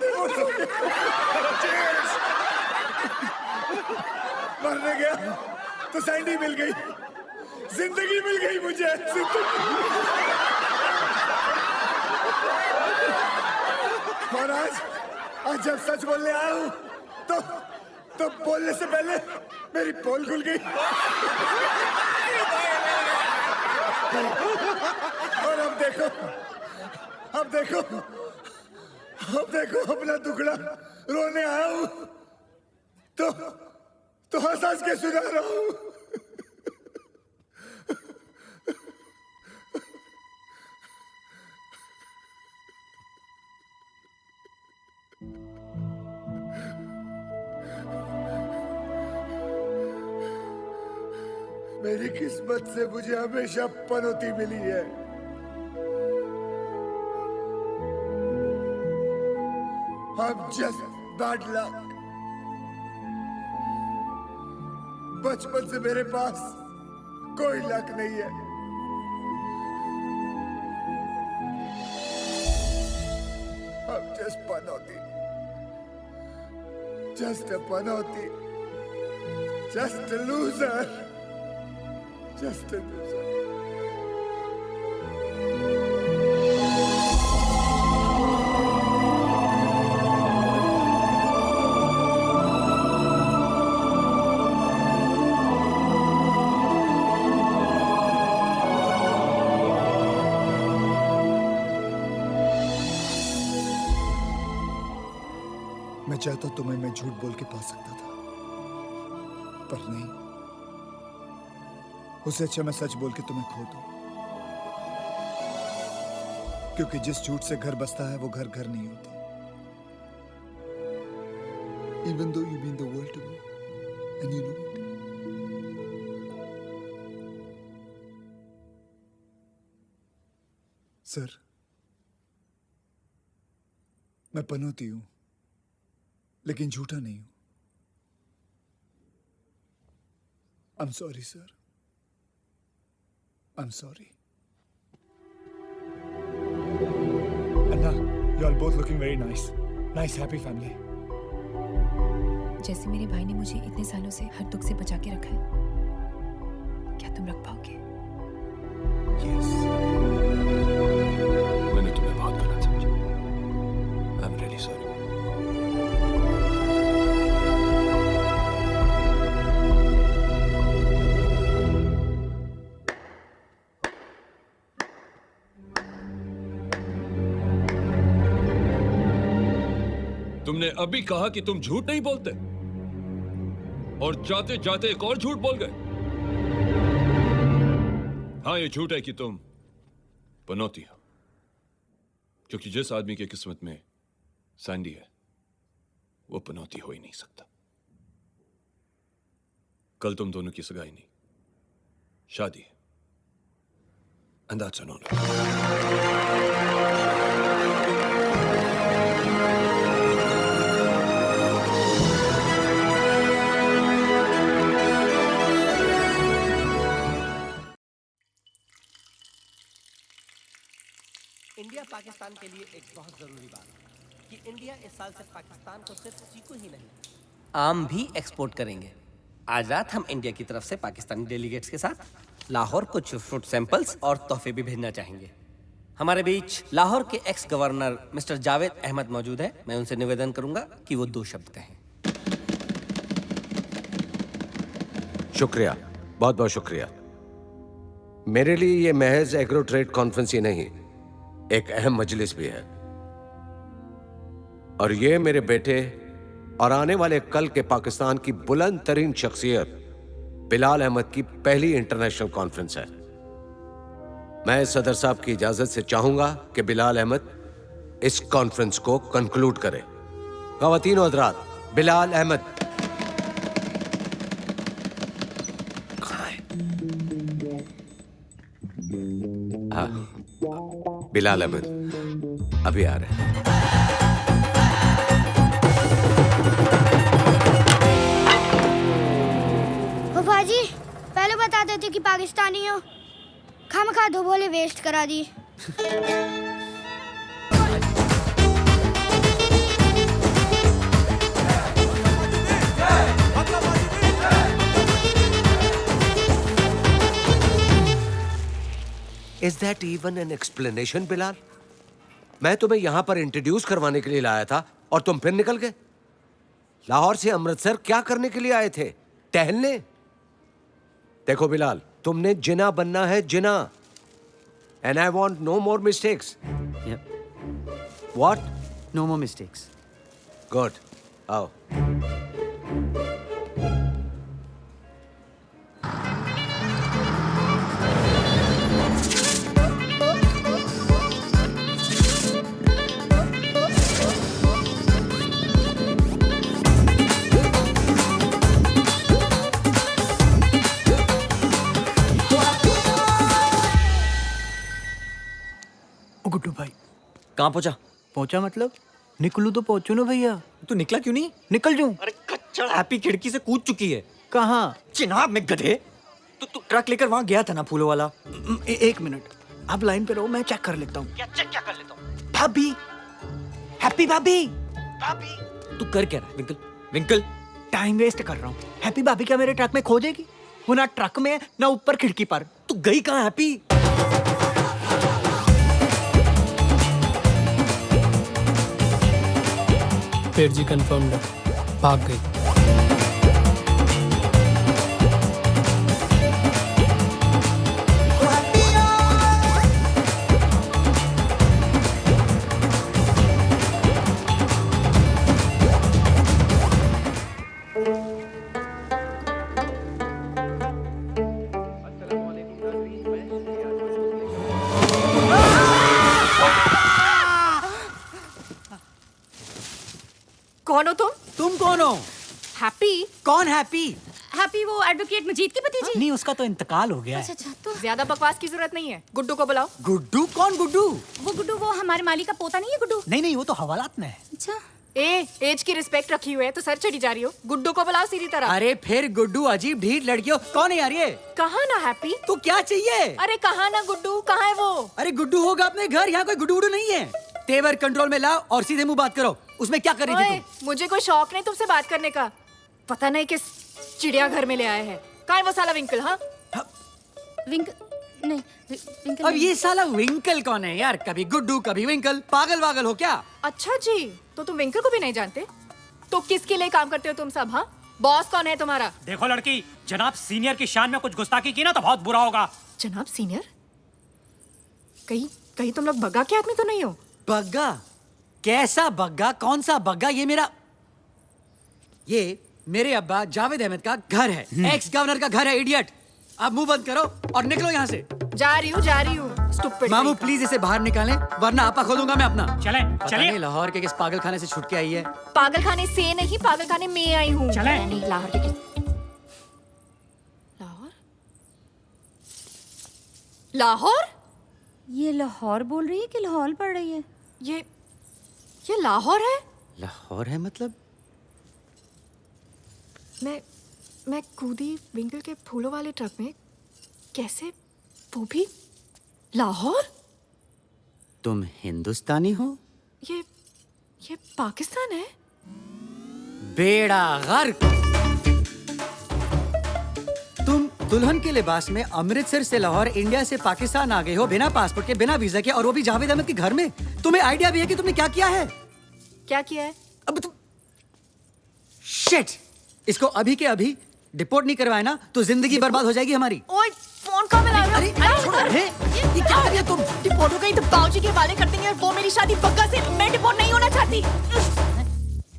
डिवोर्स हो गया। मरने गया तो सैंडी मिल गई। जिंदगी मिल गई मुझे। और आज जब सच बोलने आया हूं तो बोलने से पहले मेरी पोल खुल गई। और अब देखो अपना टुकड़ा रोने आया हूं तो हंस के सुना रहा हूं। मेरी किस्मत से मुझे हमेशा पनौती मिली है। I'm just bad luck। बचपन से मेरे पास कोई लक नहीं है। I'm just Panauti. Just a Panauti. Just a loser। Just a loser। मैं चाहता तुम्हें मैं झूठ बोल के पा सकता था, पर नहीं। उससे अच्छा मैं सच बोल के तुम्हें खो दूं। क्योंकि जिस झूठ से घर बसता है वो घर नहीं होता। Even though you mean the world to me and you know it। Sir, मैं पनौती हूं लेकिन झूठा नहीं हूं। I'm sorry, sir। I'm sorry। Anna, you all both looking very nice. Nice, happy family। जैसे मेरे भाई ने मुझे इतने सालों से हर दुख से बचा के रखा है, क्या तुम रख पाओगे? Yes। मैंने तुम्हें बहुत गलत समझा। I'm really sorry। तुमने अभी कहा कि तुम झूठ नहीं बोलते और जाते जाते एक और झूठ बोल गए। हाँ, ये झूठ है कि तुम पनौती हो, क्योंकि जिस आदमी की किस्मत में सैंडी है वो पनौती हो ही नहीं सकता। कल तुम दोनों की सगाई नहीं, शादी है। And that's an honor। India Pakistan के लिए एक बहुत जरूरी बात कि इंडिया इस साल से पाकिस्तान को सिर्फ चीकू ही नहीं, आम भी एक्सपोर्ट करेंगे। आज रात हम इंडिया की तरफ से पाकिस्तानी डेलीगेट्स के साथ लाहौर कुछ फ्रूट सैंपल्स और तोहफे भी भेजना चाहेंगे। हमारे बीच लाहौर के ex governor mister Javed Ahmed मौजूद है। मैं उनसे निवेदन करूंगा कि वो 2 शब्द कहें। शुक्रिया, बहुत बहुत शुक्रिया। मेरे लिए ये महज एग्रो ट्रेड कॉन्फ्रेंस ही नहीं, एक अहम मजलिस भी है। और ये मेरे बेटे और आने वाले कल के पाकिस्तान की बुलंद तरीन शख्सियत बिलाल अहमद की पहली इंटरनेशनल कॉन्फ्रेंस है। मैं सदर साहब की इजाजत से चाहूंगा कि बिलाल अहमद इस कॉन्फ्रेंस को कंक्लूड करे। ख़वातीन और हज़रात, बिलाल अहमद। हाँ, बिलाल अहमद अभी आ रहे हैं। की पाकिस्तानी हो, खामखा दो बोले वेस्ट करा दी। Is that even an explanation, Bilal? मैं तुम्हें यहां पर इंट्रोड्यूस करवाने के लिए लाया था और तुम फिर निकल गए। लाहौर से अमृतसर क्या करने के लिए आए थे? टहलने? देखो बिलाल, तुमने जिना बनना है, जिना। And I want no more mistakes. Yep. What? No more mistakes. Good. आओ। गुड्डू भाई कहाँ पहुंचा? पहुंचा मतलब निकलू तो पहुंचू ना भैया। तू निकला क्यों नहीं? निकल जाऊं? अरे कच्चा हैप्पी खिड़की से कूद चुकी है। कहाँ? चिनाब में गधे। तू ट्रक लेकर वहां गया था ना फूलों वाला। एक मिनट, आप लाइन पे रहो, मैं चेक कर लेता हूँ। क्या चेक क्या कर लेता हूँ? भाभी, हैप्पी भाभी। तू कर क्या रहा है विंकल? विंकल टाइम वेस्ट कर रहा हूँ। हैप्पी भाभी क्या मेरे ट्रक में खो जाएगी? वो ना ट्रक में ना ऊपर खिड़की पर। तू गई कहाँ हैप्पी? पेट जी कंफर्म्ड है, भाग गई। कौन हो तुम? तुम कौन हो? हैप्पी? कौन हैप्पी? हैप्पी वो एडवोकेट मजीद की भतीजी? नहीं, उसका तो इंतकाल हो गया है। अच्छा, तो ज्यादा बकवास की जरूरत नहीं है। गुड्डू को बुलाओ। गुड्डू? कौन गुड्डू? वो गुड्डू, वो हमारे मालिक का पोता नहीं है गुड्डू? नहीं, वो तो हवालात में है। अच्छा। एज की रिस्पेक्ट रखी हुई है तो सर चढ़ी जा रही हो। गुड्डू को बुलाओ सीधी तरह। अरे फिर गुड्डू अजीब ढीठ लड़कियों, कौन है यार ये? कहाँ ना हैप्पी? तो क्या चाहिए? अरे कहाँ ना गुड्डू, कहाँ है वो? अरे गुड्डू होगा अपने घर, यहाँ कोई गुड्डू नहीं है। तेवर कंट्रोल में लाओ और सीधे मुंह बात करो। उसमें क्या कर रही थी तुम? मुझे कोई शौक नहीं तुमसे बात करने का। पता नहीं किस चिड़ियाघर में ले आए हैं। कहाँ है वो साला विंकल? हाँ विंकल नहीं, विंकल अब नहीं। ये साला विंकल कौन है यार? कभी गुड्डू कभी विंकल, पागल वागल हो क्या? अच्छा जी, तो तुम विंकल को भी नहीं जानते? तो किसके लिए काम करते हो तुम सब? हाँ, बॉस कौन है तुम्हारा? देखो लड़की, जनाब सीनियर की शान में कुछ गुस्ताखी की ना तो बहुत बुरा होगा। जनाब सीनियर? कहीं तुम लोग बग्गा के आदमी तो नहीं हो? बग्गा? कैसा बग्गा? कौन सा बग्गा? ये मेरे अब्बा जावेद अहमद का घर है, एक्स गवर्नर का घर है। इडियट, अब मुंह बंद करो और निकलो यहाँ से। जा रही हूँ। स्टूपिड मामू प्लीज इसे बाहर निकालें वरना आपा खोदूंगा मैं अपना। चलें। लाहौर के किस पागल खाने से छुट के आई है? पागल खाने से नहीं, पागल खाने में आई हूँ। चलें। लाहौर के लाहौर? ये लाहौर बोल रही है कि लाहौर पढ़ रही है? ये लाहौर है? लाहौर है मतलब? मैं कूदी विंकल के फूलों वाले ट्रक में। कैसे? वो भी लाहौर? तुम हिंदुस्तानी हो? ये पाकिस्तान है? बेड़ा गर्क! तुम दुल्हन के लिबास में अमृतसर से लाहौर, इंडिया से पाकिस्तान आ गए हो बिना पासपोर्ट के, बिना वीजा के, और वो भी जावेद अहमद के घर में। तुम्हें आइडिया भी है कि तुमने क्या किया है? क्या किया है? अब तुम शिट! इसको अभी के अभी डिपोर्ट नहीं करवाए ना तो जिंदगी बर्बाद हो जाएगी हमारी। ओए, फोन कहाँ मिला रहे हो? अरे छोड़ो, ये क्या कर रही हो तुम? डिपोर्ट हो गई तो बाबूजी के वाले कर देंगे और वो मेरी शादी बग्गा से। मैं डिपोर्ट नहीं होना चाहती।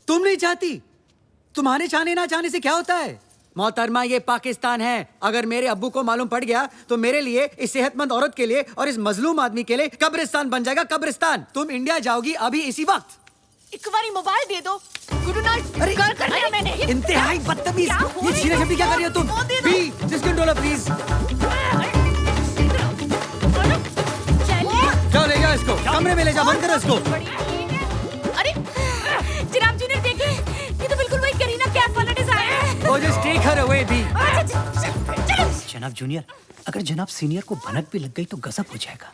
तुम नहीं चाहती? तुम्हारे चाहने ना चाहने से क्या होता है? मोहतरमा, ये पाकिस्तान है। अगर मेरे अब्बू को मालूम पड़ गया तो मेरे लिए, इस सेहतमंद औरत के लिए और इस मजलूम आदमी के लिए कब्रिस्तान बन जाएगा, कब्रिस्तान। तुम इंडिया जाओगी अभी इसी वक्त। एक बारी मोबाइल दे दो। गुरु नाथ कर लिया मैंने। इंतहाई बदतमीज! ये छीना झपटी क्या कर रही हो तुम? Be just control please. जाओ ले जाओ इसको, कमरे में ले जाओ, बंद करो इसको। अरे जनाब जी ने देखे, ये तो बिल्कुल वही करीना कैफ वाला डिजाइन है। Oh, just take her away, B. चलो जनाब जूनियर, अगर जनाब सीनियर को भनक भी लग गई तो गजब हो जाएगा।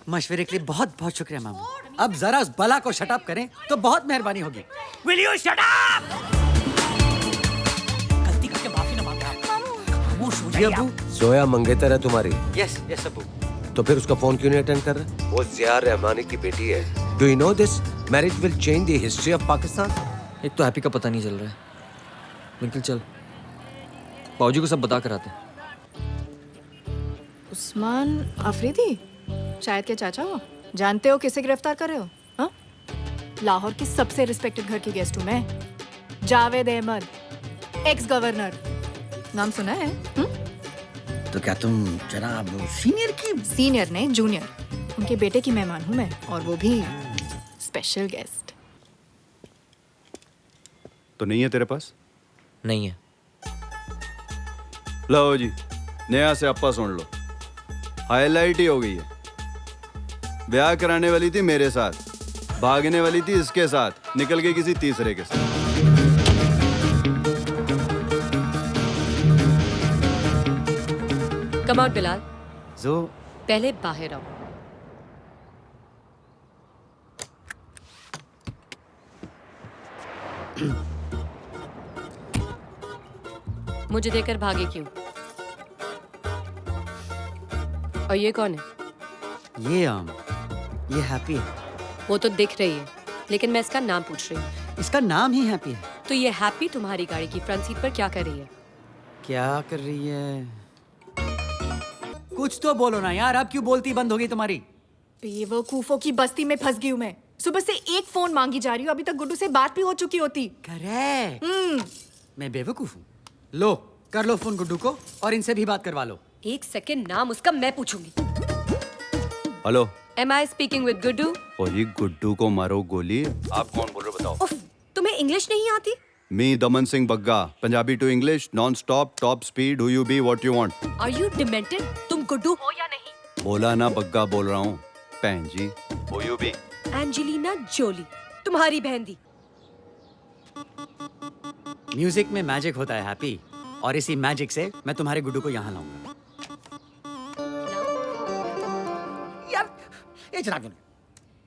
मशवरे के लिए बहुत बहुत शुक्रिया मामू। अब जरा उस बला को शट अप करें तो बहुत मेहरबानी होगी। Will you shut up? गलती करके माफी ना मांगे आप। खामोश हो जाइए आप। जोया मंगेतर है तुम्हारी? यस यस अब्बू। तो फिर उसका फोन क्यों नहीं अटेंड कर रहा? वो ज़िया रहमानी की बेटी है। Do you know this marriage will change the history of Pakistan? एक तो हैप्पी का पता नहीं चल रहा है। बिल्कुल चल, बाबूजी को सब बता कर आते। उस्मान अफरीदी, शायद के चाचा हो। जानते हो किसे गिरफ्तार कर रहे हो? हाँ? लाहौर की सबसे रिस्पेक्टेड घर की गेस्ट हूँ मैं, जावेद अहमद, एक्स गवर्नर। नाम सुना है? तो क्या तुम जनाब सीनियर की? सीनियर नहीं, जूनियर। उनके बेटे की मेहमान हूँ मैं, और वो भी स्पेशल गेस्ट। तो नहीं है तेरे पास? नहीं है। लो जी, नया से अप्पा सुन लो, हाईलाइट ही हो गई है। ब्याह कराने वाली थी मेरे साथ, भागने वाली थी इसके साथ, निकल गई किसी तीसरे के साथ। Come out Bilal. जो पहले बाहर आओ। मुझे देखकर भागे क्यों? और ये कौन है? ये हैप्पी है। वो तो दिख रही है, लेकिन मैं इसका नाम पूछ रही हूँ। इसका नाम ही हैप्पी है। तो ये हैप्पी तुम्हारी गाड़ी की फ्रंट सीट पर क्या कर रही है? क्या कर रही है? कुछ तो बोलो ना यार, अब क्यों बोलती बंद हो गई तुम्हारी? बेवकूफों की बस्ती में फंस गई हूँ मैं। सुबह से एक फोन मांगी जा रही हूँ, अभी तक गुड्डू से बात भी हो चुकी होती। करेक्ट। मैं बेवकूफ हूँ। लो कर लो फोन गुड्डू को और इनसे भी बात करवा लो। एक सेकंड, नाम उसका मैं पूछूंगी। Hello, Am I speaking with Guddu? और ये गुड्डू को मारो गोली। आप कौन बोल रहे हो बताओ? उफ, तुम्हें इंग्लिश नहीं आती? Me Daman Singh Bagga, Punjabi to English, non stop, top speed, who you be, what you want. Are you demented? तुम गुड्डू हो या नहीं? बोला ना बग्गा बोल रहा हूँ। बहन जी, who you be? Angelina Jolie, तुम्हारी बहन दी। म्यूजिक में मैजिक होता है हैप्पी, और इसी मैजिक से मैं तुम्हारे गुड्डू को यहाँ लाऊंगा। ये जनाब,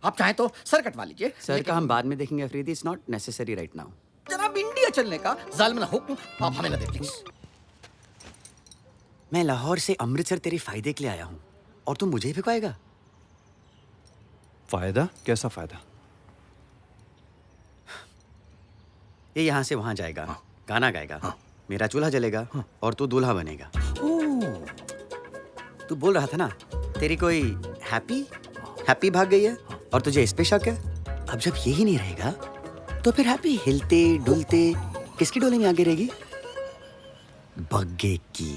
आप चाहें तो सर कटवा लीजिए। सर का हम बाद में देखेंगे Afridi, it's not necessary right now. जनाब, इंडिया चलने का जालिम हुक्म आप हमें न दें प्लीज। मैं लाहौर से अमृतसर तेरे फायदे के लिए आया हूँ, और तुम मुझे ही भिगवाएगा? फायदा? कैसा फायदा? ये यहाँ से वहां जाएगा, गाना गाएगा, मेरा चूल्हा जलेगा, और तू दूल्हा बनेगा। तू बोल रहा था ना तेरी कोई हैप्पी भाग गई है और तुझे इस पे शक है। अब जब यही नहीं रहेगा तो फिर हैप्पी हिलते डुलते किसकी डोले में आगे रहेगी? बग्गे की।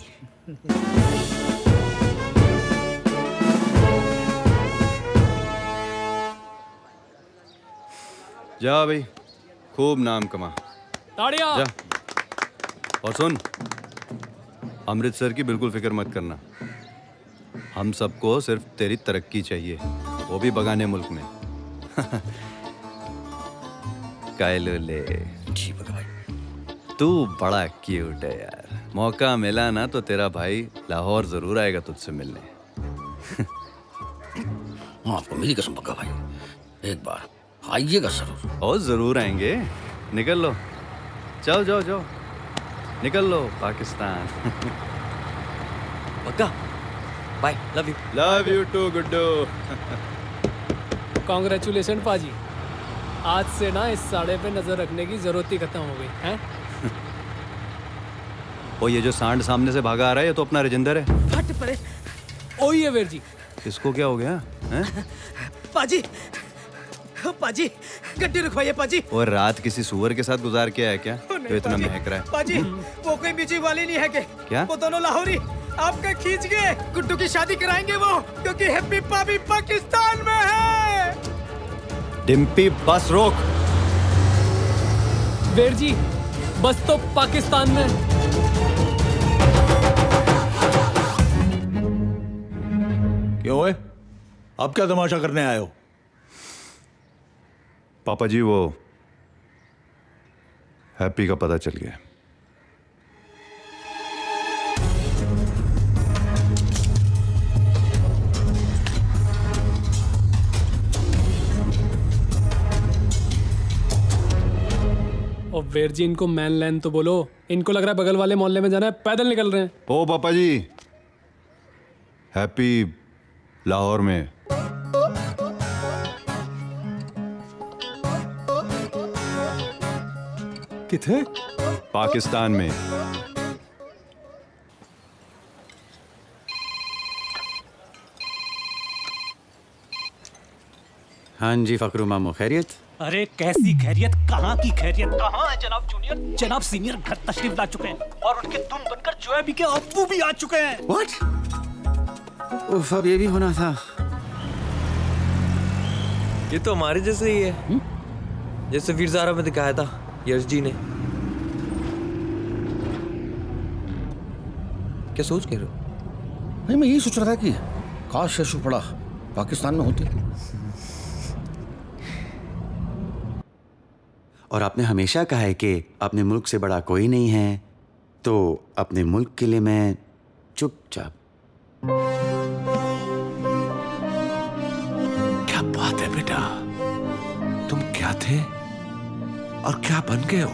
जा भाई, खूब नाम कमा। ताड़ियां। जा। और सुन, अमृतसर की बिल्कुल फिक्र मत करना। हम सबको सिर्फ तेरी तरक्की चाहिए, वो भी बगाने मुल्क में। कायलो ले। जी भाई। तू बड़ा क्यूट है यार। मौका मिला ना तो तेरा भाई लाहौर जरूर आएगा तुझसे मिलने। आपको मेरी कसम पक्का भाई, एक बार आइएगा जरूर। और जरूर आएंगे। निकल लो, जाओ जाओ जाओ, निकल लो पाकिस्तान। पक्का। Bye, love you too Guddu. Congratulation paaji, आज से ना इस साड़े पे नजर रखने की जरूरत ही खत्म हो गई है। ओ ये जो सांड सामने से भागा आ रहा है, ये तो अपना राजेंद्र है। फट पड़े। ओ ये वीर जी, इसको क्या हो गया हैं? पाजी, पाजी, गड्डी रुकवाइए पाजी। और रात किसी सुअर के साथ गुजार के आया क्या, तो इतना महक रहा है? पाजी, वो कोई म्यूजिक वाली नहीं है के? क्या? वो दोनों लाहौरी आपका खींच गए। गुड्डू की शादी कराएंगे वो, क्योंकि हैप्पी पापी पाकिस्तान में है। डिम्पी बस रोक। वीर जी, बस तो पाकिस्तान में। क्यों है? अब क्या तमाशा करने आए हो? पापा जी, वो हैप्पी का पता चल गया। और वीर जी इनको मैन लैन तो बोलो। इनको लग रहा है बगल वाले मोहल्ले में जाना है, पैदल निकल रहे हैं। ओ पापा जी, हैप्पी लाहौर में। किथे? पाकिस्तान में। हाँ जी फकरू मामू, खैरियत? अरे कैसी खैरियत, कहाँ की खैरियत, कहाँ है जनाब जूनियर? जनाब सीनियर घर तशरीफ ला चुके हैं और उनके तुम बनकर जो है भी के अब्बू भी आ चुके हैं। What? उफ, अब ये भी होना था। ये तो हमारे जैसे ही है, जैसे वीर ज़ारा में दिखाया था यश जी ने। क्या सोच कह रहे हो? नहीं, मैं यही सोच रहा था कि काश यशु पड़ा पाकिस्तान में होती। और आपने हमेशा कहा है कि अपने मुल्क से बड़ा कोई नहीं है, तो अपने मुल्क के लिए मैं चुपचाप। क्या बात है बेटा, तुम क्या थे और क्या बन गए हो?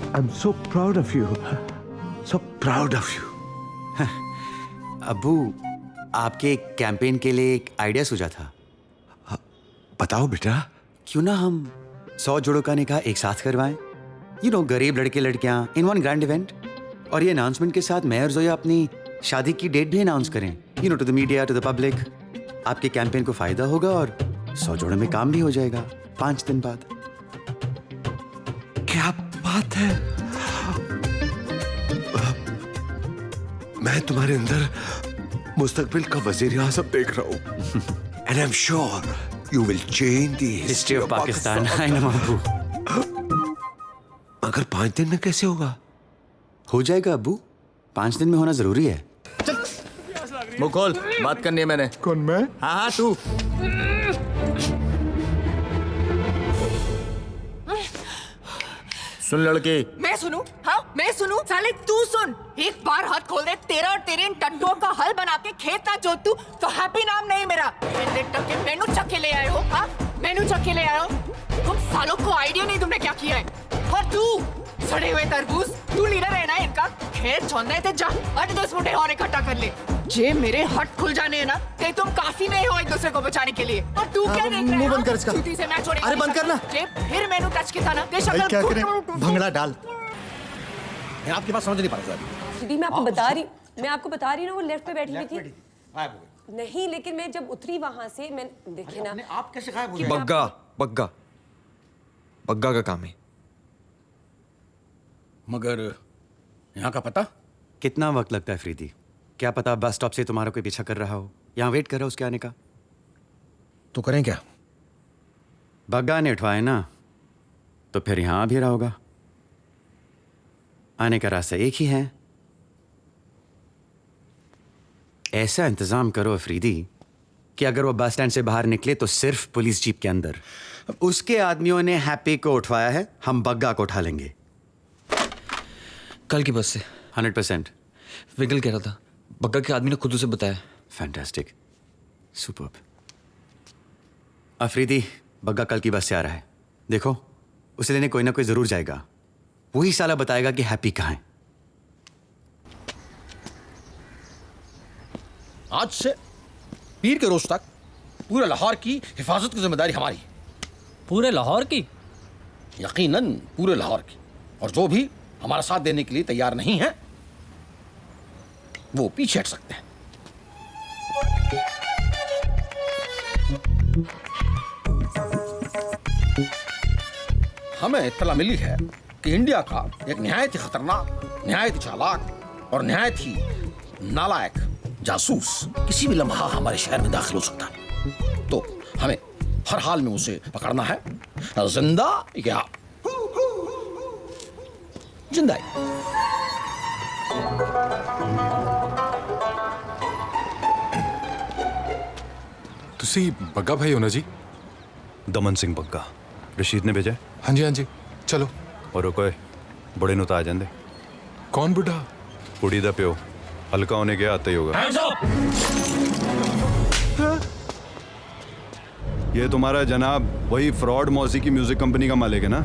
I am so proud of you, so proud of you. अब्बू, आपके कैंपेन के लिए एक आइडिया सूझा था। बताओ बेटा। क्यों ना हम 100 जोड़ों का निकाह एक साथ करवाएं? यू नो, गरीब लड़के लड़कियां इन वन ग्रैंड इवेंट। और ये अनाउंसमेंट के साथ मैं और जोया अपनी शादी की डेट भी अनाउंस करें, you know, to the media, to the public. आपके कैंपेन को फायदा होगा और 100 जोड़ों में काम भी हो जाएगा 5 दिन बाद। क्या बात है, मैं तुम्हारे अंदर मुस्तकबिल का वजीर आज़म देख रहा हूं। And I am sure you will change the history of Pakistan. I know अब्बू। मगर 5 दिन में कैसे होगा? हो जाएगा अब्बू, 5 दिन में होना जरूरी है। मुंह खोल, बात करनी है मैंने। कौन, मैं? हाँ तू। सुन लड़की। मैं सुनूं? हाँ मैं सुनूं? साले तू सुन। एक बार हाथ खोल दे तेरा और तेरे इन टट्टुओं का हल बना के खेत ना जोत तू तो हैप्पी नाम नहीं मेरा। मेनू चख के ले आए हो? हाँ मेनू चख के ले आए हो? तुम सालों को आइडिया नहीं तुमने क्या किया है। और तू सड़े हुए तरबूज, तू लीडर है ना इनका। खेत छोड़ने थे, जा 8-10 मुठे और इकट्ठा कर ले। जे मेरे हट खुल जाने हैं ना, ते तुम काफी नहीं हो एक दूसरे को बचाने के लिए। और तू क्या देख रहा है? मुंह बंद कर इसका। छुट्टी से मैं छोड़ेगा। अरे बंद कर ना। जे फिर मेनू टच किया ना, दे शक्ल क्या करें? भंगड़ा डाल। मैं आपकी बात समझ नहीं पा रहा। दीदी मैं आपको बता रही हूँ ना, वो लेफ्ट पे बैठी हुई थी। नहीं, लेकिन मैं जब उतरी वहां से, मैं देखे ना। आप कैसे गायब हो गए? बग्गा बग्गा बग्गा का काम है। मगर यहाँ का पता? कितना वक्त लगता है फरीदी? क्या पता बस स्टॉप से तुम्हारा कोई पीछा कर रहा हो, यहाँ वेट कर रहा हो उसके आने का। तो करें क्या? बग्गा ने उठवाए ना, तो फिर यहाँ भी रहा होगा। आने का रास्ता एक ही है। ऐसा इंतजाम करो अफरीदी कि अगर वो बस स्टैंड से बाहर निकले तो सिर्फ पुलिस जीप के अंदर। उसके आदमियों ने हैप्पी को उठवाया है, हम बग्गा को उठा लेंगे कल की बस से। 100%। विगल कह रहा था, बग्गा के आदमी ने खुद उसे बताया। Fantastic, superb. अफरीदी, बग्गा कल की बस से आ रहा है। देखो, उसे लेने कोई ना कोई जरूर जाएगा। वही साला बताएगा कि हैप्पी कहाँ है। आज से पीर के रोज तक पूरे लाहौर की हिफाजत की जिम्मेदारी हमारी है। पूरे लाहौर की? यकीनन पूरे लाहौर की। और जो भी हमारा साथ देने के लिए तैयार नहीं है, वो पीछे हट सकते हैं। हमें इत्तला मिली है कि इंडिया का एक निहायत ही खतरनाक, निहायत ही चालाक और निहायत ही नालायक जासूस किसी भी लम्हा हमारे शहर में दाखिल हो सकता है। तो हमें हर हाल में उसे पकड़ना है, जिंदा या जिंदा। तुसी बग्गा भाई हो ना जी? दमन सिंह बग्गा। रशीद ने भेजा? हाँ जी हाँ जी, चलो। और रुको, बड़े नु आ जांदे। कौन बुढ़ा? कुड़ी दा प्यो, हल्का होने गया आता ही होगा। ये तुम्हारा जनाब वही फ्रॉड मौसीकी म्यूजिक कंपनी का मालिक है ना,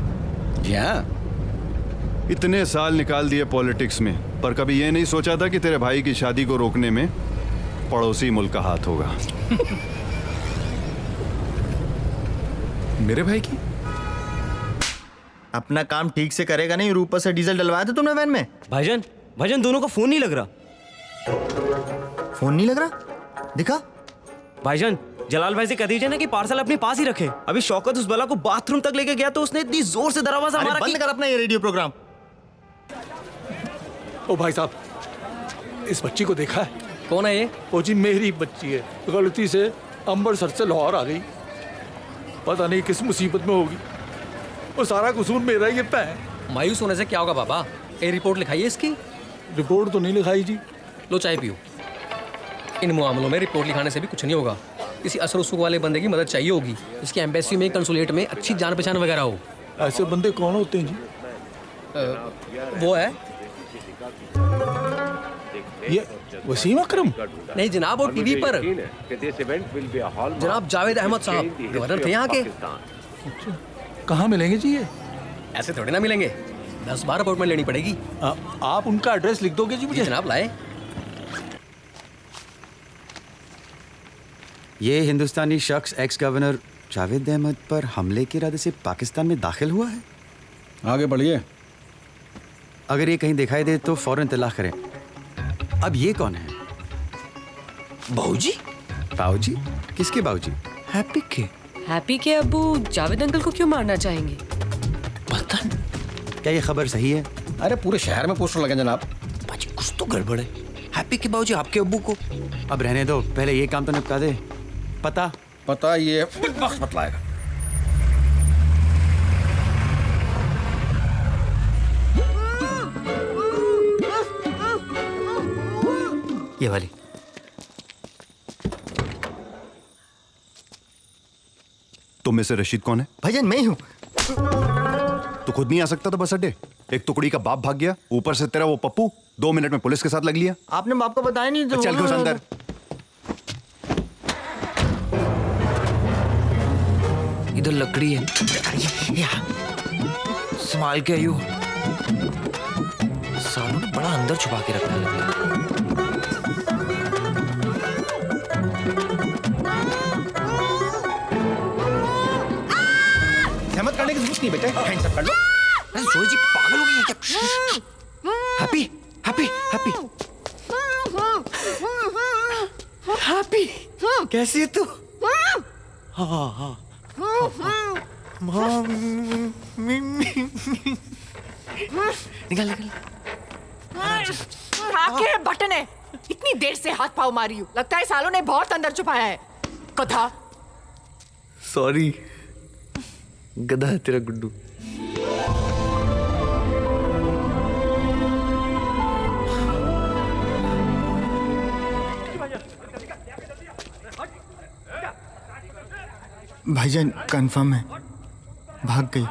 जी हाँ। इतने साल निकाल दिए पॉलिटिक्स में, पर कभी ये नहीं सोचा था कि तेरे भाई की शादी को रोकने में पड़ोसी मुल्क का हाथ होगा। मेरे भाई की अपना काम ठीक से करेगा नहीं, ऊपर से डीजल डलवाया था तुमने वैन में। भाईजान दोनों का फोन नहीं लग रहा। फोन नहीं लग रहा? दिखा। भाईजान जलाल भाई से कह दीजिए ना कि पार्सल अपने पास ही रखे। अभी शौकत उस बला को बाथरूम तक लेके गया तो उसने इतनी जोर से दरवाजा मारा। बंद कर अपना ये रेडियो प्रोग्राम। ओ भाई साहब, इस बच्ची को देखा है? कौन है ये? ओ जी मेरी बच्ची है, गलती से अम्बरसर से लाहौर आ गई, पता नहीं किस मुसीबत में होगी। वो सारा कसूर मेरा ही है। मायूस होने से क्या होगा बाबा? ए रिपोर्ट लिखाइए इसकी। रिपोर्ट तो नहीं लिखाई जी। लो चाय पियो। इन मामलों में रिपोर्ट लिखाने से भी कुछ नहीं होगा। किसी असर उसुख वाले बंदे की मदद चाहिए होगी, इसकी एम्बेसी में, कंसुलेट में अच्छी जान पहचान वगैरह हो। ऐसे बंदे कौन होते हैं जी? वो है ये वसीम अकरम? नहीं जनाब, वो टीवी पर जनाब जावेद अहमद साहब गवर्नर थे यहाँ के। कहाँ मिलेंगे जी ये? ऐसे थोड़े ना मिलेंगे, 10-12 अपॉइंटमेंट लेनी पड़ेगी। आप उनका एड्रेस लिख दोगे जी मुझे? जनाब लाए। ये हिंदुस्तानी शख्स एक्स गवर्नर जावेद अहमद पर हमले के इरादे से पाकिस्तान में दाखिल हुआ है। आगे बढ़िए। अगर ये कहीं दिखाई दे तो फौरन इत्तला करें। अब ये कौन है? बाऊजी? बाऊजी? किसके बाऊजी? हैप्पी के। हैप्पी के अब्बू जावेद अंकल को क्यों मारना चाहेंगे? पता नहीं। क्या ये खबर सही है? अरे पूरे शहर में पोस्टर लगे जनाब। बाजी कुछ तो गड़बड़ है। हैप्पी के बाऊजी आपके अब्बू को। अब रहने दो, पहले ये काम तो निपटा दे। पता ये वक्त बतलाएगा। ये वाली। तुम में से रशीद कौन है? भाईजान मैं ही हूँ। तो खुद नहीं आ सकता था बस अड्डे? एक टुकड़ी का बाप भाग गया, ऊपर से तेरा वो पप्पू 2 मिनट में पुलिस के साथ लग लिया। आपने बाप को बताया नहीं तो चल घुस अंदर। इधर लकड़ी है, संभाल के आयु। सालों ने बड़ा अंदर छुपा के रखने लगता। सहमत करने की जरूरत नहीं बेटे, हैंड्स अप कर लो। सोई जी पागल हो गई है क्या? हैप्पी हैप्पी हैप्पी हैप्पी कैसी है तू? हाँ हाँ निकल निकल। आके बटन है, इतनी देर से हाथ पाँव मारी हूँ, लगता है सालों ने बहुत अंदर छुपाया है। कथा। सॉरी, गधा है तेरा गुड्डू। भाईजान कंफर्म है, भाग गई।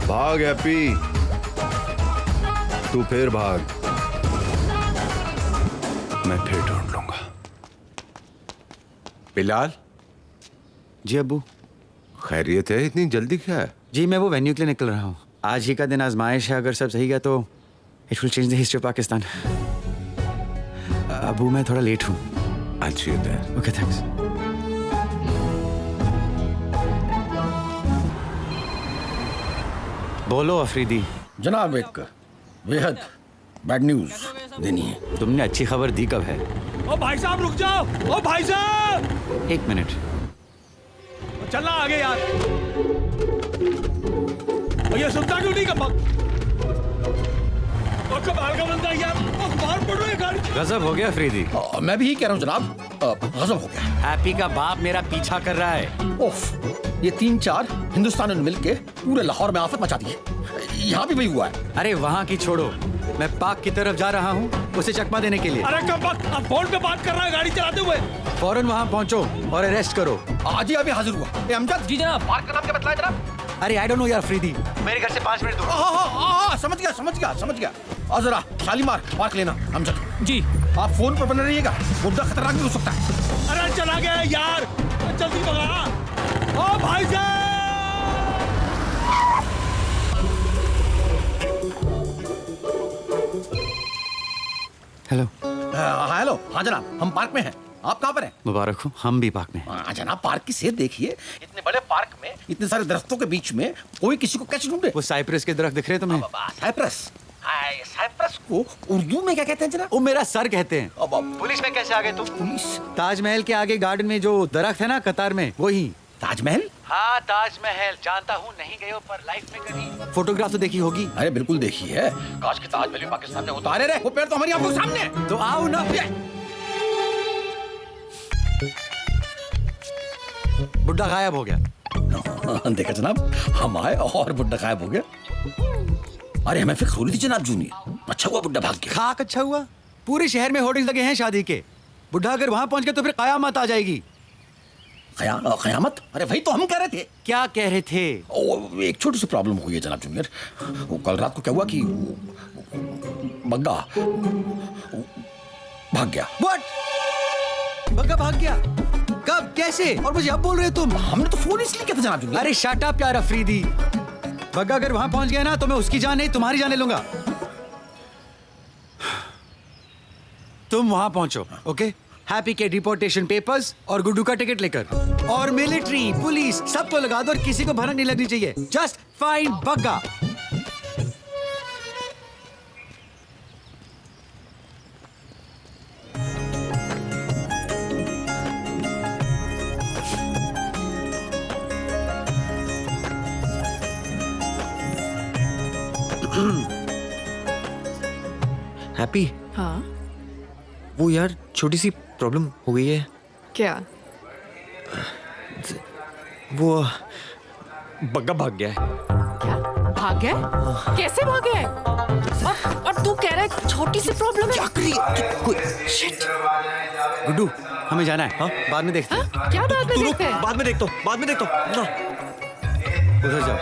भाग हैप्पी, तू फिर भाग, मैं फिर ढूंढ लूंगा। बिलाल जी अब्बू। खैरियत है? इतनी जल्दी क्या है? जी मैं वो वेन्यू के लिए निकल रहा हूँ। आज ही का दिन आजमाइश है, अगर सब सही गया तो it will change the history of Pakistan. Abu मैं थोड़ा लेट हूँ। अच्छी है। Okay thanks. बोलो अफरीदी। जनाब एक बेहद बैड न्यूज देनी है। तुमने अच्छी खबर दी कब है? ओ भाई साहब रुक जाओ। ओ भाई साहब 1 मिनट। चलना आगे यार। ये सुनता क्यों नहीं कब? कमाल का बंदा यार, मार पड़ रही है गाड़ी। गजब हो गया अफरीदी। मैं भी यही कह रहा हूँ जनाब, गजब हो गया। हैप्पी का बाप मेरा पीछा कर रहा है। उफ, ये 3-4 हिंदुस्तानियों ने मिलके पूरे लाहौर में आफत मचा दी है। यहाँ भी वही हुआ है। अरे वहाँ की छोड़ो, मैं पाक की तरफ जा रहा हूँ उसे चकमा देने के लिए। अरे कब अब फोन पे बात कर रहा है गाड़ी चलाते हुए? फौरन वहाँ पहुँचो और अरेस्ट करो। आज ही अभी हाजिर हुआ। अमजद जी जनाब। पार्क का नाम क्या बताया जनाब? अरे आई डोंट नो यार अफरीदी। मेरे घर से 5 मिनट दूर। हाँ, समझ गया। और जरा शालीमार पार्क लेना। अमजद जी आप फोन पर बने रहिएगा, मुद्दा खतरनाक भी हो सकता है। अरे चला गया यार, जल्दी भगा। ओ भाई साहब, हेलो। हेलो, हाँ जनाब, हम पार्क में हैं। आप कहाँ पर हैं? मुबारक हो, हम भी पार्क में। हाँ जनाब, पार्क की सेहत देखिए। इतने बड़े पार्क में इतने सारे दरख्तों के बीच में कोई किसी को कैसे ढूंढे? वो साइप्रस के दरख्त दिख रहे तुम्हें? साइप्रस को उर्दू में क्या कहते हैं जनाब? वो मेरा सर कहते हैं। पुलिस में कैसे आ गए तुम? पुलिस? ताजमहल के आगे गार्डन में जो दरख्त है ना कतार में, वही। ताजमहल? हाँ ताजमहल जानता हूँ, नहीं गए हो पर लाइफ में कभी। फोटोग्राफ तो देखी होगी। अरे बिल्कुल देखी है। काश के ताजमहल भी पाकिस्तान में होता। अरे रे, वो पेड़ तो हमारी आंखों के सामने है। तो आओ ना। बुड्ढा गायब हो गया। देखा जनाब, हम आए और बुड्ढा गायब हो गया। अरे हमें फिक्र हो रही थी जनाब जूनियर। अच्छा हुआ बुड्ढा भाग गया। खाक अच्छा हुआ। पूरे शहर में होर्डिंग्स लगे हैं शादी के। बुड्ढा अगर वहां पहुंच गया तो फिर कयामत आ जाएगी। कयामत? अरे भाई तो हम कह रहे थे। क्या कह रहे थे? एक छोटी सी प्रॉब्लम हुई है जनाब जूनियर। वो कल रात को क्या हुआ कि बग्गा भाग गया। व्हाट? बग्गा भाग गया? कब, कैसे? और मुझे अब बोल रहे तुम? हमने तो फोन इसलिए किया था जनाब जूनियर। अरे शट अप यार अफरीदी। बग्गा अगर वहां पहुंच गया ना तो मैं उसकी जान नहीं तुम्हारी जान ले लूंगा। तुम वहां पहुंचो, ओके? हैप्पी के डिपोर्टेशन पेपर्स और गुड्डू का टिकट लेकर, और मिलिट्री पुलिस सबको लगा दो और किसी को भनक नहीं लगनी चाहिए। Just find Bagga. हैप्पी, हाँ वो यार छोटी सी प्रॉब्लम हो गई है। क्या? वो बग्गा भाग गया है। क्या भाग गया? कैसे भाग गया? और तू कह रहा है छोटी सी प्रॉब्लम है? क्या करी? शिट। गुड्डू हमें जाना है। हाँ बाद में देखते हैं। क्या बाद में देखते हैं? बाद में देखता हूँ। उधर जाओ।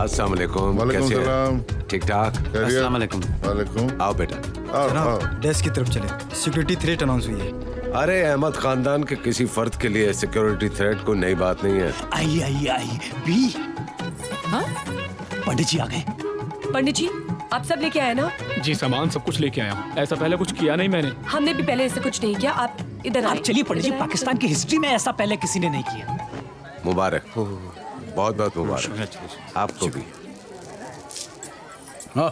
अस्सलाम वालेकुम। वालेकुम कैसे हैं? सलाम। ठीक ठाक। अस्सलाम वालेकुम। वालेकुम। आओ बेटा। जनाब डेस्क की तरफ चले, सिक्योरिटी थ्रेट अनाउंस हुई है। अरे अहमद खानदान के किसी फर्द के लिए सिक्योरिटी थ्रेट कोई नई बात नहीं है। आई बी। हाँ? पंडित जी आ गए। पंडित जी आप सब लेके आए ना? जी सामान सब कुछ लेके आया हूँ। ऐसा पहले कुछ किया नहीं मैंने। हमने भी पहले ऐसा कुछ नहीं किया। आप इधर आप चलिए पंडित जी, पाकिस्तान की हिस्ट्री में ऐसा पहले किसी ने नहीं किया। मुबारक, बहुत बहुत मुबारक आपको भी। हाँ,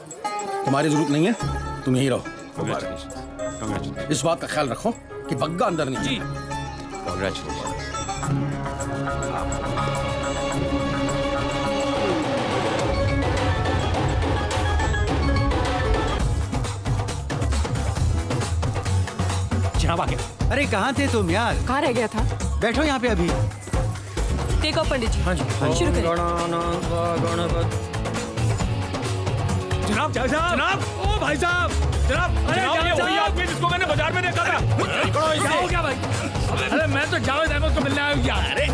तुम्हारी जरूरत नहीं है, तुम यहीं रहो। इस बात का ख्याल रखो कि बग्गा अंदर नहीं। जी जनाब आ गया। अरे कहाँ थे तुम यार? कहाँ रह गया था? बैठो यहाँ पे अभी। देखो पंडित जी। हाँ जी शुरू करें। जनाब ओ भाई साहब, जनाब अरे ये वही आदमी जिसको मैंने बाजार में देखा था। क्या हो गया भाई? अरे मैं तो जावेद अहमद को मिलने आया हूँ यार। अरे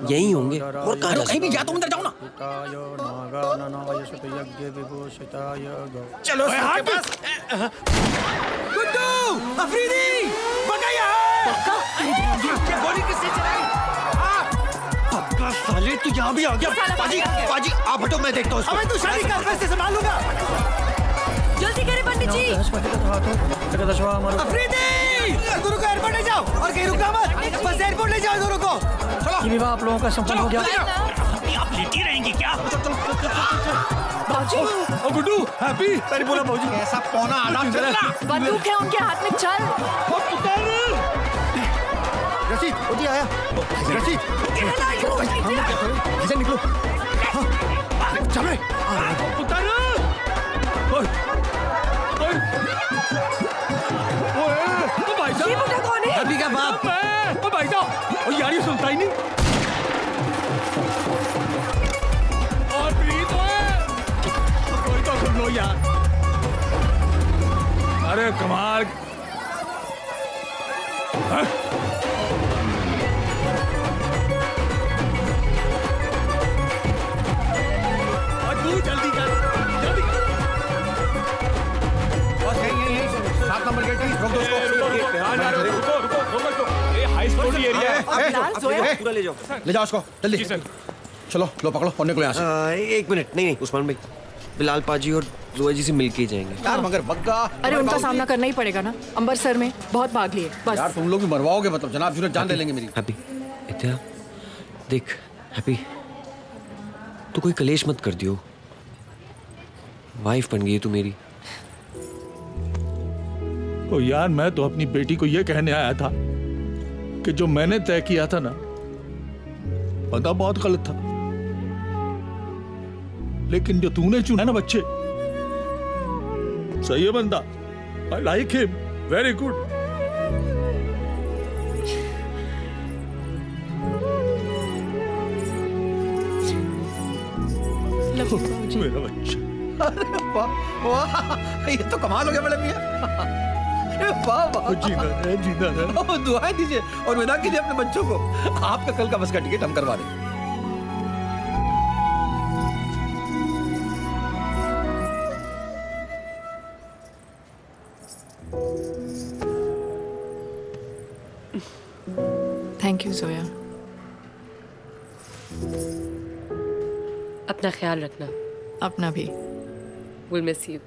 यही होंगे और कहीं भी जा, तुम अंदर जाओ ना। चलो हाथ गुड्डू, अफरीदी, बग्गा यहाँ। गोली किसने चलाई? बग्गा साले तू यहाँ भी आ गया। पाजी आप हटो, मैं देखता हूँ इसको। अबे तू शादी कर, मैं इसे संभाल लूंगा। जल्दी करें पंडित जी। अफरीदी, दोनों को एयरपोर्ट ले जाओ और कहीं रुकना मत। बस एयरपोर्ट ले जाओ दोनों को। ये विवाह आप लोगों का संपन्न हो गया। आप लेटी रहेंगी क्या? बाबूजी, ओ गुड्डू, हैप्पी। मैंने बोला बाबूजी ऐसा पौना आधा बंदूक है उनके हाथ में, चल। रशीद, उठी आया। रशीद, इधर निकलो। चल रहे। भाई साहब, ये बुड्ढा कौन है? अभी का बाप। ओ भाई साहब, ओ यार ये सुनता ही नहीं। और प्लीज कोई तो सुन लो यार। अरे कमाल। हाँ? तू जल्दी कर, जल्दी। 7 नंबर गेट रोक दो उसको। रुको। ये हाई सिक्योरिटी एरिया है। पूरा ले जाओ। ले जाओ उसको जल्दी। चलो लो पकड़ो और निकलो यहाँ से। एक मिनट, नहीं उस्मान भाई, बिलाल पाजी और जोया जी से मिलके ही जाएंगे। यार मगर बग्गा। अरे उनका सामना करना ही पड़ेगा ना, अंबर सर में बहुत भाग लिए बस। यार तुम लोग भी मरवाओगे, मतलब जनाब जुनैद जान ले लेंगे मेरी। हैप्पी इत्या देख, हैप्पी तू कोई कलेश मत कर दियो, वाइफ बन गई है तू मेरी। ओ यार मैं तो अपनी बेटी को ये कहने आया था कि जो मैंने तय किया था ना, पता बहुत गलत था, लेकिन जो तूने चुना ना बच्चे, सही है बंदा। I like him, very good. मेरा बच्चा। अरे वाह वाह, ये तो कमाल हो गया बड़े मियां। अरे वाह वाह, जीना रहे। दुआएं दीजिए और विदा कीजिए अपने बच्चों को। आपका कल का बस का टिकट हम करवा देंगे। Thank you Zoya. अपना ख्याल रखना। अपना भी। We'll miss you.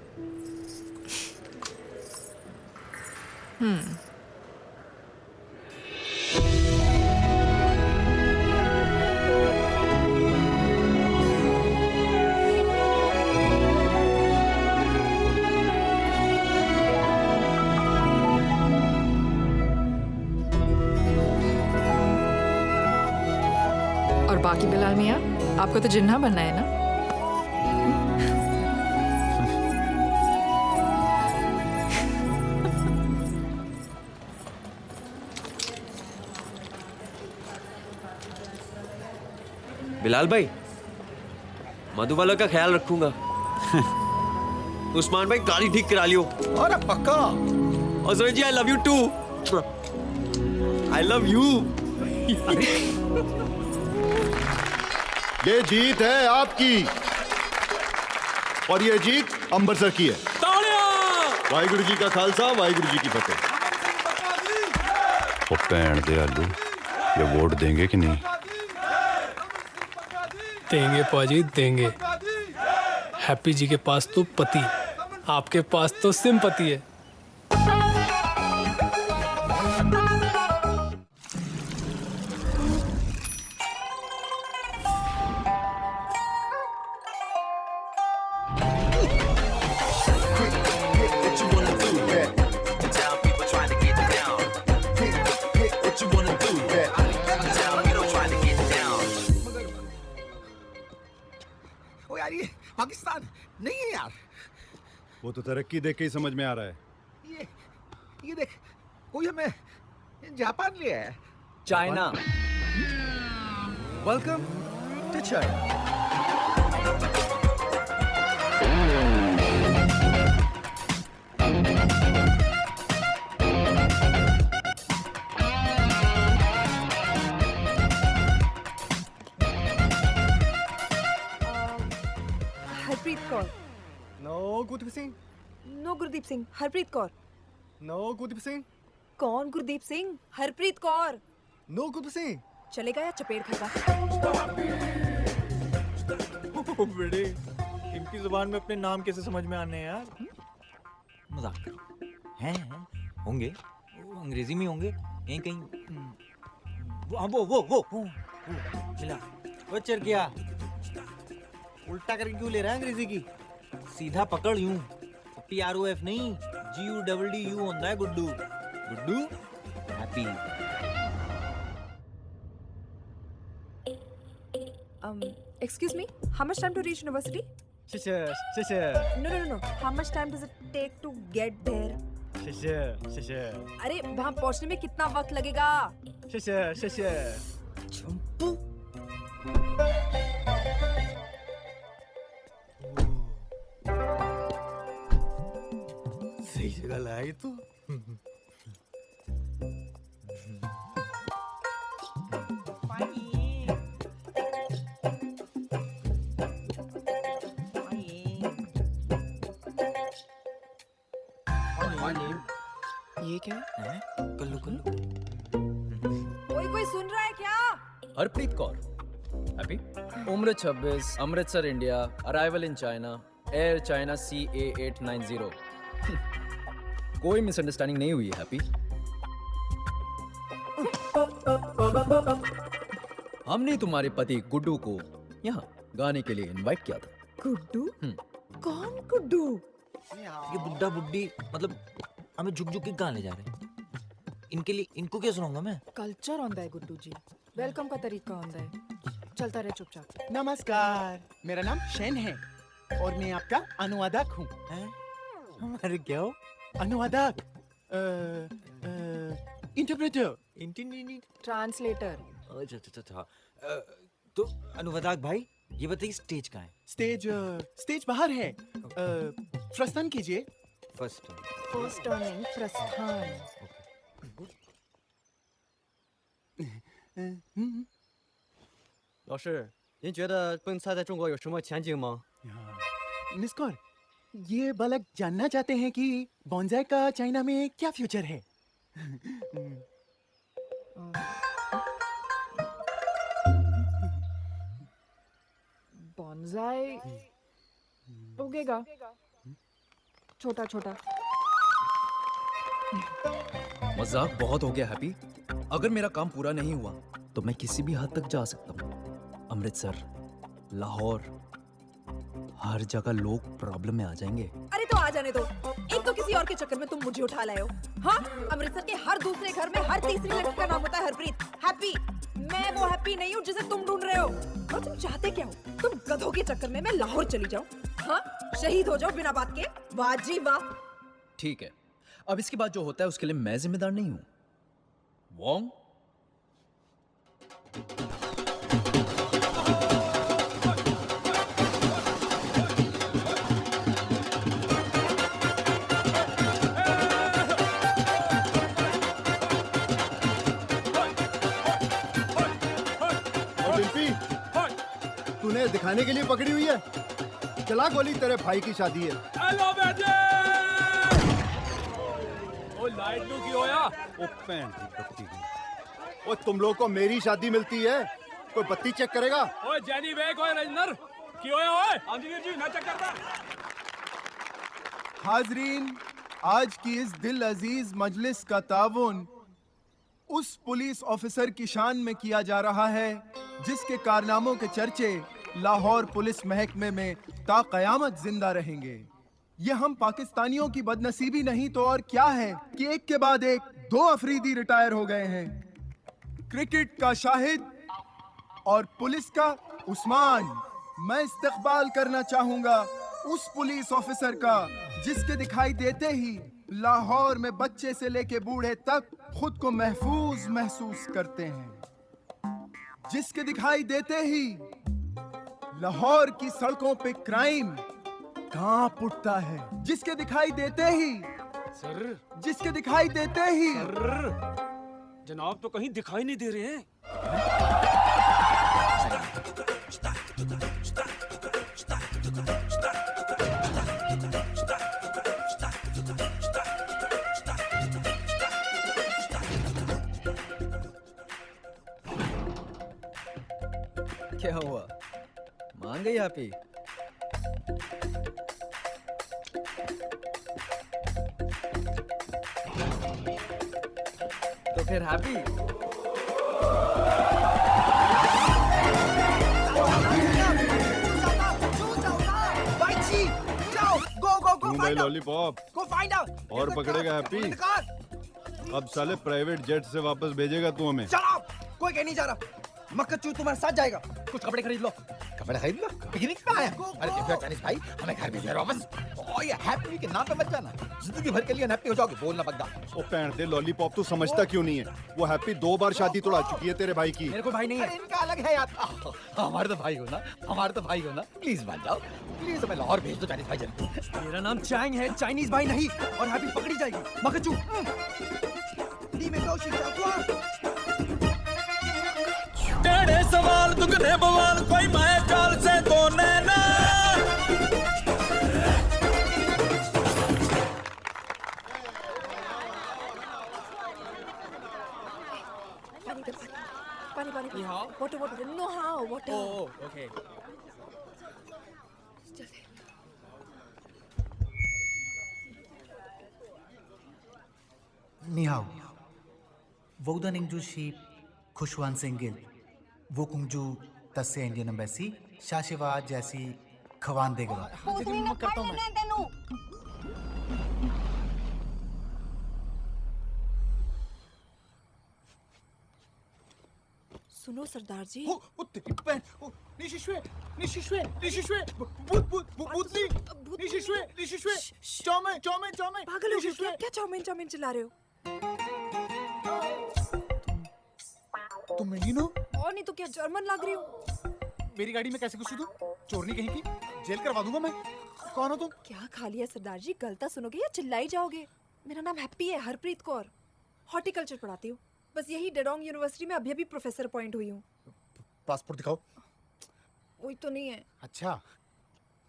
और बाकी बिलाल मियाँ, आपको तो जिन्ना बनना है ना? बिलाल भाई, मधुबाला का ख्याल रखूंगा। उस्मान भाई गाड़ी ठीक करा लियो। अरे पक्का। और Zoya ji I love you too. I love you. ये जीत है आपकी और ये जीत अमृतसर की है। वाहिगुरु जी का खालसा, वाहिगुरु जी की फतेह। वो पैण दे आलू, ये वोट देंगे कि नहीं? देंगे पाजी देंगे। हैप्पी जी के पास तो पति, आपके पास तो सिंपति है। ओ यार ये पाकिस्तान नहीं है यार। वो तो तरक्की देख के ही समझ में आ रहा है। ये देख, कोई हमें जापान ले आया है। China. Welcome to China. Harpreet Kaur. No Gurdeep Singh. No Gurdeep Singh, Harpreet Kaur. No Gurdeep Singh. कौन गुरदीप सिंह? हरप्रीत कौर। नो गुरदीप सिंह। चलेगा या चपेट खाएगा? बेटे, इनकी जुबान में अपने नाम कैसे समझ में आने हैं यार? मजाक करो। हैं होंगे, वो अंग्रेजी में होंगे यहीं कहीं। वो चला वो चर गया। उल्टा करके क्यों ले रहा है अंग्रेजी की? सीधा पकड़ यूं। PROF नहीं, GUDDU होता है Guddu. Guddu happy. Excuse me, how much time to reach university? Shishir. No. How much time does it take to get there? Shishir. अरे वहाँ पहुँचने में कितना वक्त लगेगा? शिशर। चंपू। सही जगह लाया भाई तू। ये क्या है? कल्लू कल्लू। कोई सुन रहा है क्या? हरप्रीत कौर। हैप्पी। उम्र 26, Amritsar India, arrival in China, air China CA890। कोई मिसअंडरस्टैंडिंग नहीं हुई है हैप्पी। हमने तुम्हारे पति गुड्डू को यहाँ गाने के लिए इनवाइट किया था। गुड्डू? कौन गुड्डू? ये बुड्ढा बुड्ढी मतलब हमें झुक झुक के गाने जा रहे हैं। इनके लिए इनको क्या सुनाऊंगा मैं? कल्चर होता है गुड्डू जी, वेलकम का तरीका होता है। चलता रहे चुपचाप। नमस्कार, मेरा नाम शेन है और मैं आपका अनुवादक हूँ। हमारे क्या हो? अनुवादक, इंटरप्रेटर, ट्रांसलेटर। अच्छा अच्छा अच्छा। तो अनुवादक भाई ये बताइए स्टेज कहाँ है? स्टेज बाहर है। प्रस्थान कीजिए। फर्स्ट टर्निंग प्रस्थान। 老师，您觉得蹦菜在中国有什么前景吗？ निस्कोर, ये बालक जानना चाहते हैं कि बॉन्जाई का चाइना में क्या फ्यूचर है। बॉन्जाई उगेगा, छोटा छोटा। मजाक बहुत हो गया हैप्पी। अगर मेरा काम पूरा नहीं हुआ तो मैं किसी भी हद तक जा सकता हूँ। अमृतसर, लाहौर, हर जगह लोग प्रॉब्लम में आ जाएंगे। अरे तो आ जाने दो। एक तो किसी और के चक्कर में तुम मुझे उठा लाए हो। हाँ, अमृतसर के हर दूसरे घर में हर तीसरी लड़की का नाम होता है हरप्रीत। हैप्पी। मैं वो हैप्पी नहीं हूँ जिसे तुम ढूंढ रहे हो। और तुम चाहते क्या हो? तुम गधों के चक्कर में मैं लाहौर चली जाऊँ? हाँ, शहीद हो जाओ बिना बात के। वाह जी वाह। ठीक है, अब इसके बाद जो होता है उसके लिए मैं जिम्मेदार नहीं हूँ। वोंग, तूने दिखाने के लिए पकड़ी हुई है? चला गोली, तेरे भाई की शादी है। हेलो बेटे। ओ लाइट लू की होया? ओ पैन की बत्ती की। ओ तुम लोग को मेरी शादी मिलती है, कोई बत्ती चेक करेगा? ओए जैनी वेक ओए रजनर की होया ओए? इंजीनियर जी मैं चेक करता। हाजरीन, आज की इस दिल अजीज मजलिस का ताउन उस पुलिस ऑफिसर की शान में किया जा रहा है जिसके कारनामों के चर्चे लाहौर पुलिस महकमे में ता कयामत जिंदा रहेंगे। ये हम पाकिस्तानियों की बदनसीबी नहीं तो और क्या है कि एक के बाद एक 2 अफरीदी रिटायर हो गए हैं। क्रिकेट का शाहिद और पुलिस का उस्मान। मैं इस्तकबाल करना चाहूंगा उस पुलिस ऑफिसर का जिसके दिखाई देते ही लाहौर में बच्चे से लेके बूढ़े तक खुद को महफूज महसूस करते हैं, जिसके दिखाई देते ही लाहौर की सड़कों पे क्राइम कांप उठता है, जिसके दिखाई देते ही सर, जिसके दिखाई देते ही जनाब तो कहीं दिखाई नहीं दे रहे हैं। क्या हुआ, मान गई हैप्पी? तो फिर हैप्पी लॉलीपॉप और पकड़ेगा हैप्पी। अब साले प्राइवेट जेट से वापस भेजेगा तू हमें। कोई कहीं नहीं जा रहा। मक्खचू तुम्हारे साथ जाएगा। कुछ कपड़े खरीद लो। कपड़े खरीद लो? पिकनिक में आया? अरे देखो चाइनीज भाई, हमें घर भेजो वापस। और ये हैप्पी के नाम पे मत जाना, जिंदगी भर के लिए हैप्पी हो जाओगे। बोलना बग्गा। ओ पैर दे लॉलीपॉप, तू समझता क्यों नहीं है? वो हैप्पी 2 बार शादी तोड़ा चुकी है तेरे भाई की। मेरे को भाई नहीं है। इनका अलग है यार। हमारे तो भाई हो ना, हमारे तो भाई हो ना। प्लीज मान जाओ, प्लीज हमें लाहौर भेज दो चाइनीज भाई जल्दी। मेरा नाम चैंग है, चाइनीज भाई नहीं। और हैप्पी पकड़ी जाएगी। मकचू टेढ़े सवाल दुगने बवाल, कोई माया चाल से तो नैना। पानी पानी water water no how water. Okay 니하오. वोदानिंगजू शीप खुशवान सिंगिल वो कुंजू तस्से इंडियन एम्बेसी शाशिवाद जैसी खवान देगा। करता हूं मैं। सुनो सरदार जी। पागल हो गए क्या? चाउमीन चाउमीन चिल्ला रहे हो? तुम मेलिनो? और नहीं तो क्या जर्मन लग रही हो? मेरी गाड़ी में कैसे घुसी तुम? चोरनी कहीं की? जेल करवा दूंगा मैं। कौन हो तुम? क्या खा लिया सरदार जी? गलता सुनोगे या चिल्लाई जाओगे? मेरा नाम हैप्पी है, हरप्रीत कौर। हॉर्टिकल्चर पढ़ाती हूँ। बस यही डेडोंग यूनिवर्सिटी में अभी प्रोफेसर अपॉइंट हुई हूँ। पासपोर्ट दिखाओ। वही तो नहीं है। अच्छा,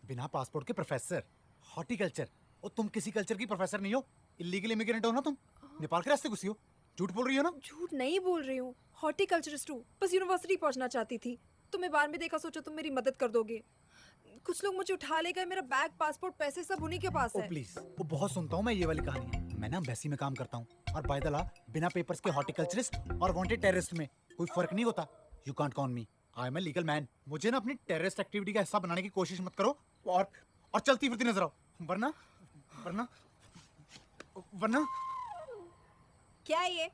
बिना पासपोर्ट के प्रोफेसर, हॉर्टिकल्चर। और तुम किसी कल्चर की प्रोफेसर नहीं हो, इलीगल इमिग्रेंट हो ना तुम? नेपाल के रास्ते घुसी हो? झूठ बोल रही हो ना? झूठ नहीं बोल रही हूँ, हॉर्टिकल्चरिस्ट हूँ। बस यूनिवर्सिटी पहुँचना चाहती थी। तुम्हें बार में देखा, सोचो तुम मेरी मदद कर दोगे। कुछ लोग मुझे उठा ले गए। मेरा बैग, पासपोर्ट, पैसे सब उन्हीं के पास है। प्लीज, वो बहुत सुनता हूँ मैं ये वाली कहानी। मैं ना एम्बेसी में काम करता हूँ और बाय द लॉ बिना पेपर्स के हॉर्टिकल्चरिस्ट और वांटेड टेररिस्ट में कोई फर्क नहीं होता। You can't count me, I am a legal man. मुझे ना अपनी टेररिस्ट एक्टिविटी का हिस्सा बनाने की कोशिश मत करो और चलती फिरती नजर आओ, वरना वरना वरना क्या है ये?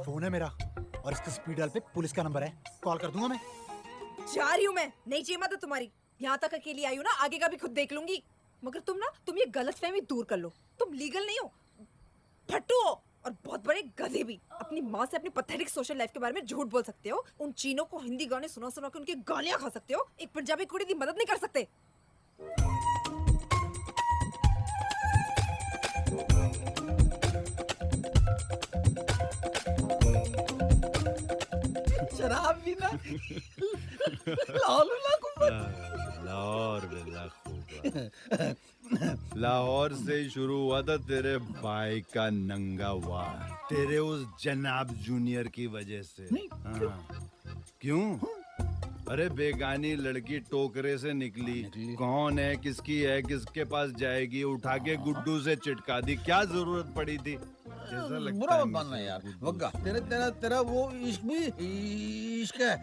फोन है मेरा और इसके स्पीड डायल पे पुलिस का नंबर है। कॉल कर दूंगा मैं। जा रही हूँ मैं, नहीं चाहिए मदद तुम्हारी। यहाँ तक अकेली आई हूँ ना, आगे का भी खुद देख लूंगी। मगर तुम ये गलतफहमी दूर कर लो। तुम लीगल नहीं हो, फट्टू हो और बहुत बड़े गधे भी। अपनी माँ से अपनी पैथेटिक सोशल लाइफ के बारे में झूठ बोल सकते हो। उन चीनों को हिंदी गाने सुना सुना के उनकी गालियाँ खा सकते हो। एक पंजाबी कुड़ी की मदद नहीं कर सकते। शराब भी ना लाहौर से ही शुरू हुआ था तेरे भाई का नंगा वार, तेरे उस जनाब जूनियर की वजह से। हाँ। क्यों? अरे बेगानी लड़की टोकरे से निकली, कौन है, किसकी है, किसके पास जाएगी, उठा के गुड्डू से चिटका दी। क्या जरूरत पड़ी थी? जैसा लगता बुरा है मत मानना यार वग्गा। तेरा वो इश्क भी इश्क है,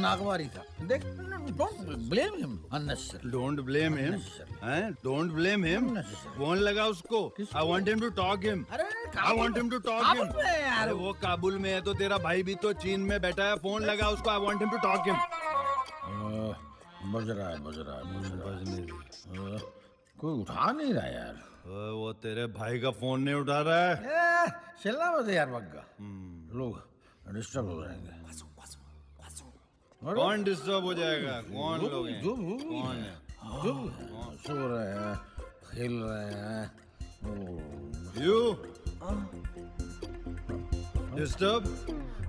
नागवारी था। देख, don't blame him unnecessary. Don't blame him, हैं? Don't blame him. फोन लगा उसको। I want him to talk him. I want him to talk him. अरे वो काबुल में है तो तेरा भाई भी तो चीन में बैठा है। फोन लगा उसको। I want him to talk him. बज रहा है। कोई उठा नहीं रहा यार। वो तेरे भाई का फोन नहीं उठा रहा है। चलना मत यार वग्गा, लोग डिस्टर्ब हो जाएंगे। कौन डिस्टर्ब हो जाएगा? कौन लोग हैं? कौन है? सो रहे हैं, खेल रहे हैं। You disturb?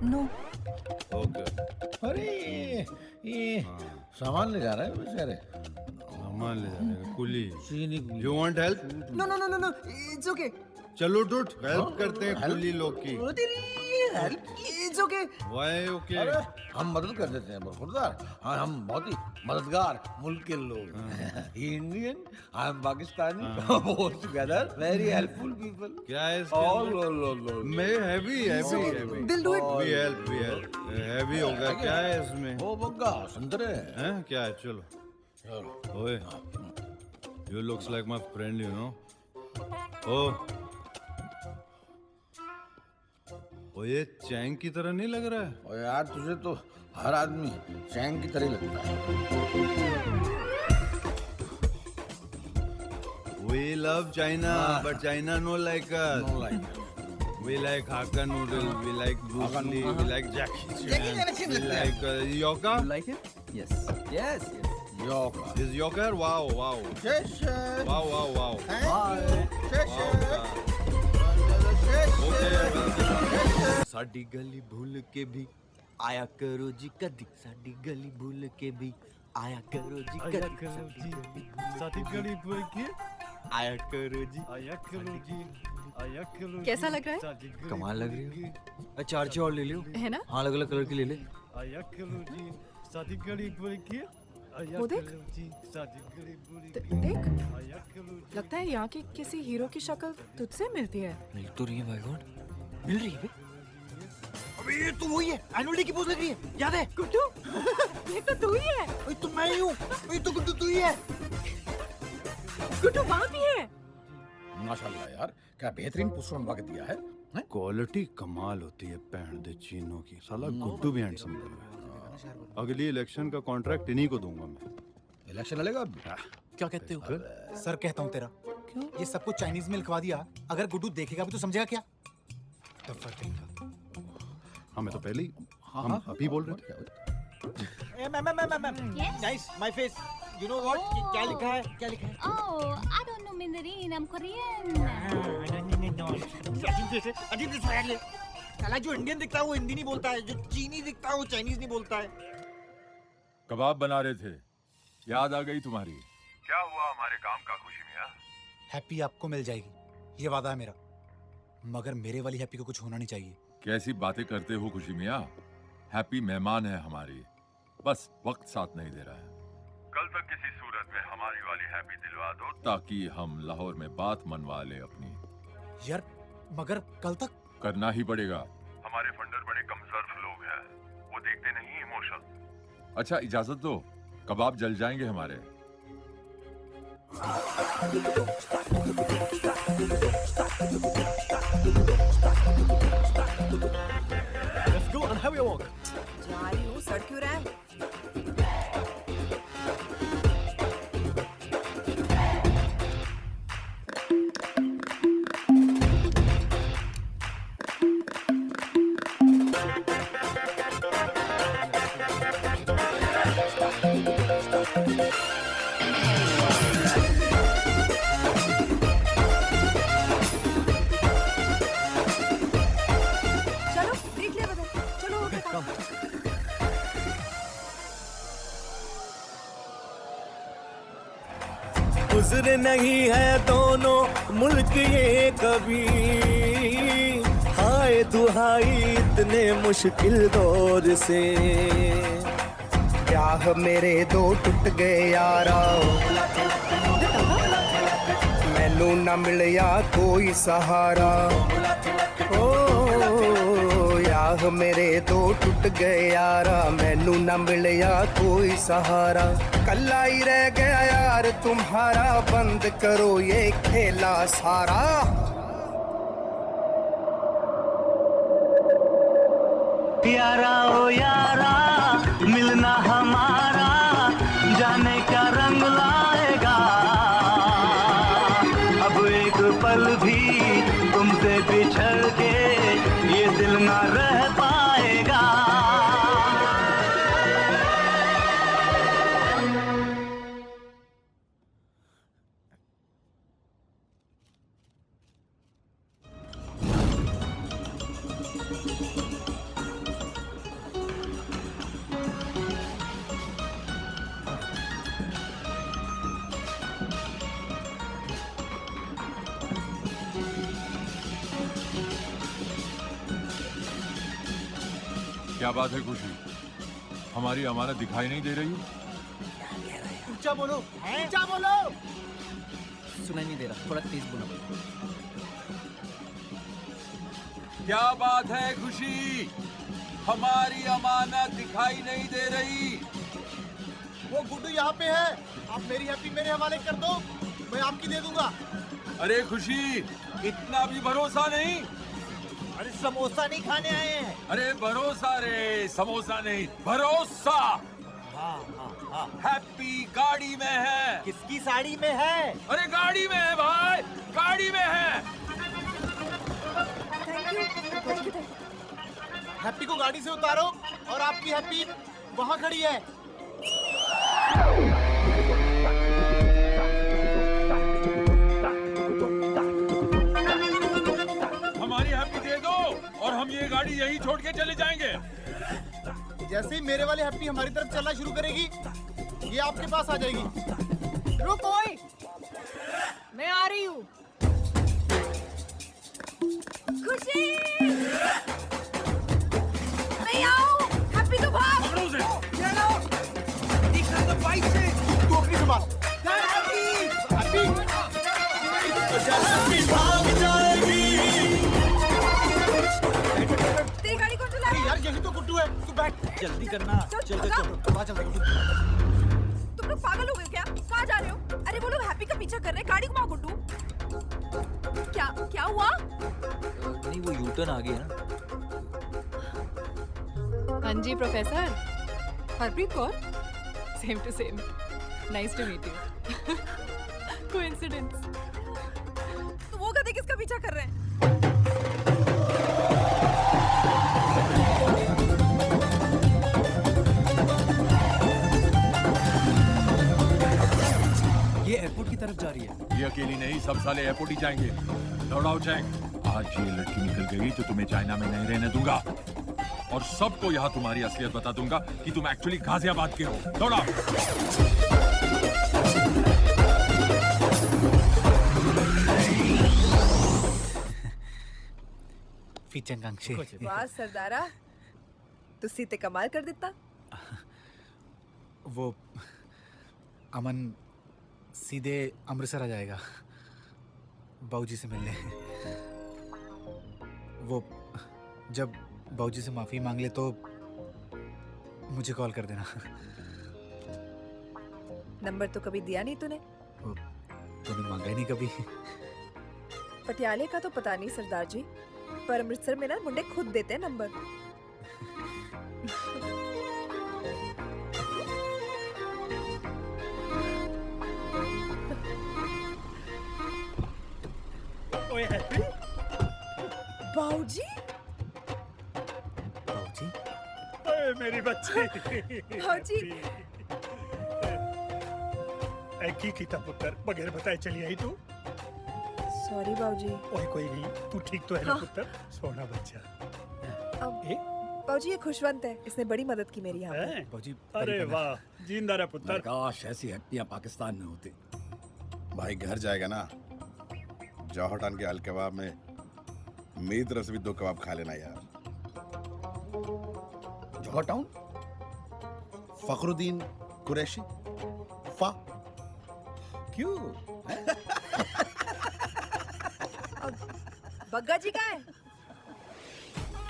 नो। ओके। अरे ये सामान ले जा रहा है बेचारे। सामान ले जा रहे हैं, कुली। चीनी कुली। You want help? No no no no, it's okay. चलो टूट, हेल्प करते हैं कुली लोग की। It's okay. Why okay? हम मदद कर देते हैं बरखुरदार। हाँ, हम बहुत ही मददगार मुल्क के लोग। Indian, I am Pakistani, both together very helpful people. क्या है इसके? मैं हैवी दिल do it. We help heavy होगा। क्या है इसमें? ओ बग्गा संतरे हैं? क्या है? चलो। ओए, you looks like my friend, you know. ओ ये चैंग की तरह नहीं लग रहा है? ओ यार, तुझे तो हर आदमी चैंग की तरह लगता है। We love China, but China no like us. No like us. We like Hakka noodle. We like Bruce Lee. We like Jackie Chan. We like Yoka. You like it? Yes. Yes. Yoka. Is Yoka? Wow, wow. Cheshire. Wow, wow, wow. साडी गली भूल के भी आया करो जी कदी साडी गली भूल के भी आया करो जी कदी साडी गली भूल के आया करो जी आया करो कैसा लग रहा है? कमाल लग रही हो। चार और ले लियो। है ना? हाँ, अलग अलग कलर की ले ले। आया करो जी साडी गली भूल के वो देख देख लगता है यहाँ की किसी हीरो की शक्ल तुझसे मिलती है। मिल तो रही है भाई गॉड, मिल रही है। अबे ये तो वही है, एनुअल डे की पोज लग रही है, याद है? गुड्डू ये तो तू ही है। ये तो मैं ही हूँ, ये तो गुड्डू तू ही है। गुड्डू वहाँ भी है। माशाल्लाह यार, क्या बेहतरीन पोस्टर बनवा के दिया है। क्वालिटी कमाल होती है पैंट दे चीनों की। साला गुड्डू भी हैंडसम लग रहा है। अगली इलेक्शन का कॉन्ट्रैक्ट इन्हीं को दूंगा मैं। इलेक्शन लड़ेगा अब? क्या कहते हो? सर कहता हूँ तेरा, ये सब कुछ चाइनीज में लिखवा दिया। अगर गुड्डू देखेगा भी तो समझेगा क्या? हाँ मैं तो पहले ही हम अभी बोल रहे थे। Ma'am nice my face you know what क्या लिखा है क्या लिखा है? Oh, I don't know Mandarin. I'm Korean. अजीब से स्वैग ले। साला जो इंडियन दिखता है वो हिंदी नहीं बोलता है, जो चीनी दिखता है वो चाइनीज नहीं बोलता है। कबाब बना रहे थे, याद आ गई तुम्हारी। क्या हुआ हमारे काम का खुशी मियां? हैप्पी आपको मिल जाएगी, ये वादा है मेरा। मगर मेरे वाली हैप्पी को कुछ होना नहीं चाहिए। कैसी बातें करते हो खुशी मियाँ? हैप्पी मेहमान है हमारी, बस वक्त साथ नहीं दे रहा है। कल तक किसी सूरत में हमारी वाली हैप्पी दिलवा दो ताकि हम लाहौर में बात मनवा ले अपनी। यार मगर कल तक करना ही पड़ेगा। हमारे फंडर बड़े कमजोर लोग हैं, वो देखते नहीं इमोशन। अच्छा इजाजत दो, कबाब जल जाएंगे हमारे। Let's go and have a walk. जा रही हूँ, सड़ क्यों रहा है? चलो देख ले बदल, चलो हो गया काम। गुजर नहीं है दोनों मुल्क ये कभी, हाय दुहाई इतने मुश्किल दौर से। ब्याह मेरे दो टुट गए यारा, मैनू न मिलया कोई सहारा। ओ याह मेरे दो टुट गए यारा, मैनू न मिलया कोई सहारा। कल्ला ही रह गया यार तुम्हारा, बंद करो ये खेला सारा। यारा ओ यारा मिलना हमारा, जाने क्या रंग लाएगा। अब एक पल भी तुमसे बिछड़ के ये दिल ना रह पाएगा। क्या बात है खुशी, हमारी अमानत दिखाई नहीं दे रही? ऊंचा बोलो, ऊंचा बोलो। सुनाई नहीं दे रहा, थोड़ा तेज बोलो। क्या बात है खुशी, हमारी अमानत दिखाई नहीं दे रही? वो गुड्डू यहाँ पे है, आप मेरी हैप्पी मेरे हवाले कर दो, मैं आपकी दे दूंगा। अरे खुशी, इतना भी भरोसा नहीं? अरे समोसा नहीं खाने आए हैं। अरे भरोसा रे, समोसा नहीं, भरोसा। हैप्पी गाड़ी में है। किसकी साड़ी में है? अरे गाड़ी में है भाई, गाड़ी में है। Thank you. हैप्पी को गाड़ी से उतारो और आपकी हैप्पी वहाँ खड़ी है। हमारी हैप्पी दे दो और हम ये गाड़ी यहीं छोड़ के चले जाएंगे। जैसे ही मेरे वाली हैप्पी हमारी तरफ चलना शुरू करेगी, ये आपके पास आ जाएगी। रुक ओए, मैं आ रही हूँ। खुशी, मैं आऊँ। हैप्पी तो भाग। पकड़ो उसे। बाइक से तू अपनी संभाल। हैप्पी भाग जाएगी। तेरी गाड़ी कौन चला रहा है? यार यही तो गुड्डू है, तू बैठ। जल्दी करना। चल तुम लोग पागल हो गए क्या? कहाँ जा रहे हो? अरे वो लोग हैप्पी का पीछा कर रहे हैं, गाड़ी घुमाओ गुड्डू। क्या हुआ? नहीं वो यूटर्न आ गया ना। हाँ जी professor. Harpreet Kaur? Same to same. Nice to meet you. Coincidence. तो वो गधे किसका पीछा कर रहे हैं? ये एयरपोर्ट की तरफ जा रही है। ये अकेली नहीं, सब साले एयरपोर्ट ही जाएंगे। दौड़ाओ चैंग। आज ये लड़की निकल गई तो तुम्हें चाइना में नहीं रहने दूंगा और सबको यहाँ तुम्हारी असलियत बता दूंगा कि तुम एक्चुअली गाजियाबाद के हो। दौड़ाओ। वाह सरदारा, तुसी ते कमाल कर देता। वो अमन सीधे अमृतसर आ जाएगा बाबूजी से मिलने। वो जब बाबूजी से माफी मांग ले तो मुझे कॉल कर देना। नंबर तो कभी दिया नहीं तूने। तूने मांगा ही नहीं कभी। पटियाले का तो पता नहीं सरदार जी, पर अमृतसर में ना मुंडे खुद देते हैं नंबर। ओए हैप्पी। बाऊजी? बाबूजी? ओए मेरी बच्ची। बाऊजी। की कीता पुत्र, बगैर बताए चली आई तू? सॉरी बाऊजी। ओए कोई नहीं, तू ठीक तो है ना पुत्र? सोना बच्चा। बाऊजी ये खुशवंत है, इसने बड़ी मदद की मेरी यहाँ पे। बाबूजी अरे वाह, जिंदा रहा पुत्र। काश ऐसी हट्टियां पाकिस्तान में होती। भाई घर जाएगा ना, जौहर टाउन के अल कबाब में मेरी तरफ से भी 2 कबाब खा लेना यार। जौहर टाउन, फखरुद्दीन कुरैशी, फा क्यों? बग्गा जी कहाँ है?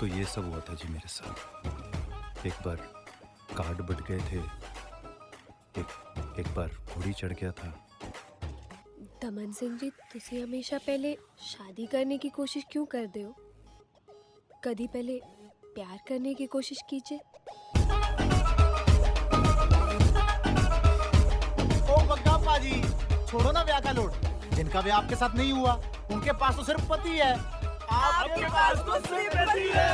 तो ये सब हुआ था जी मेरे साथ। एक बार कार्ड बट गए थे, एक बार घोड़ी चढ़ गया था। दमन सिंह जी, तुसी हमेशा पहले शादी करने की कोशिश क्यों करते हो? कभी पहले प्यार करने की कोशिश कीजिए। ओ बग्गा पाजी, छोड़ो ना ब्याह का लोड। जिनका ब्याह आपके साथ नहीं हुआ, उनके पास तो सिर्फ पति है। आपके पास तो सिर्फ पति है।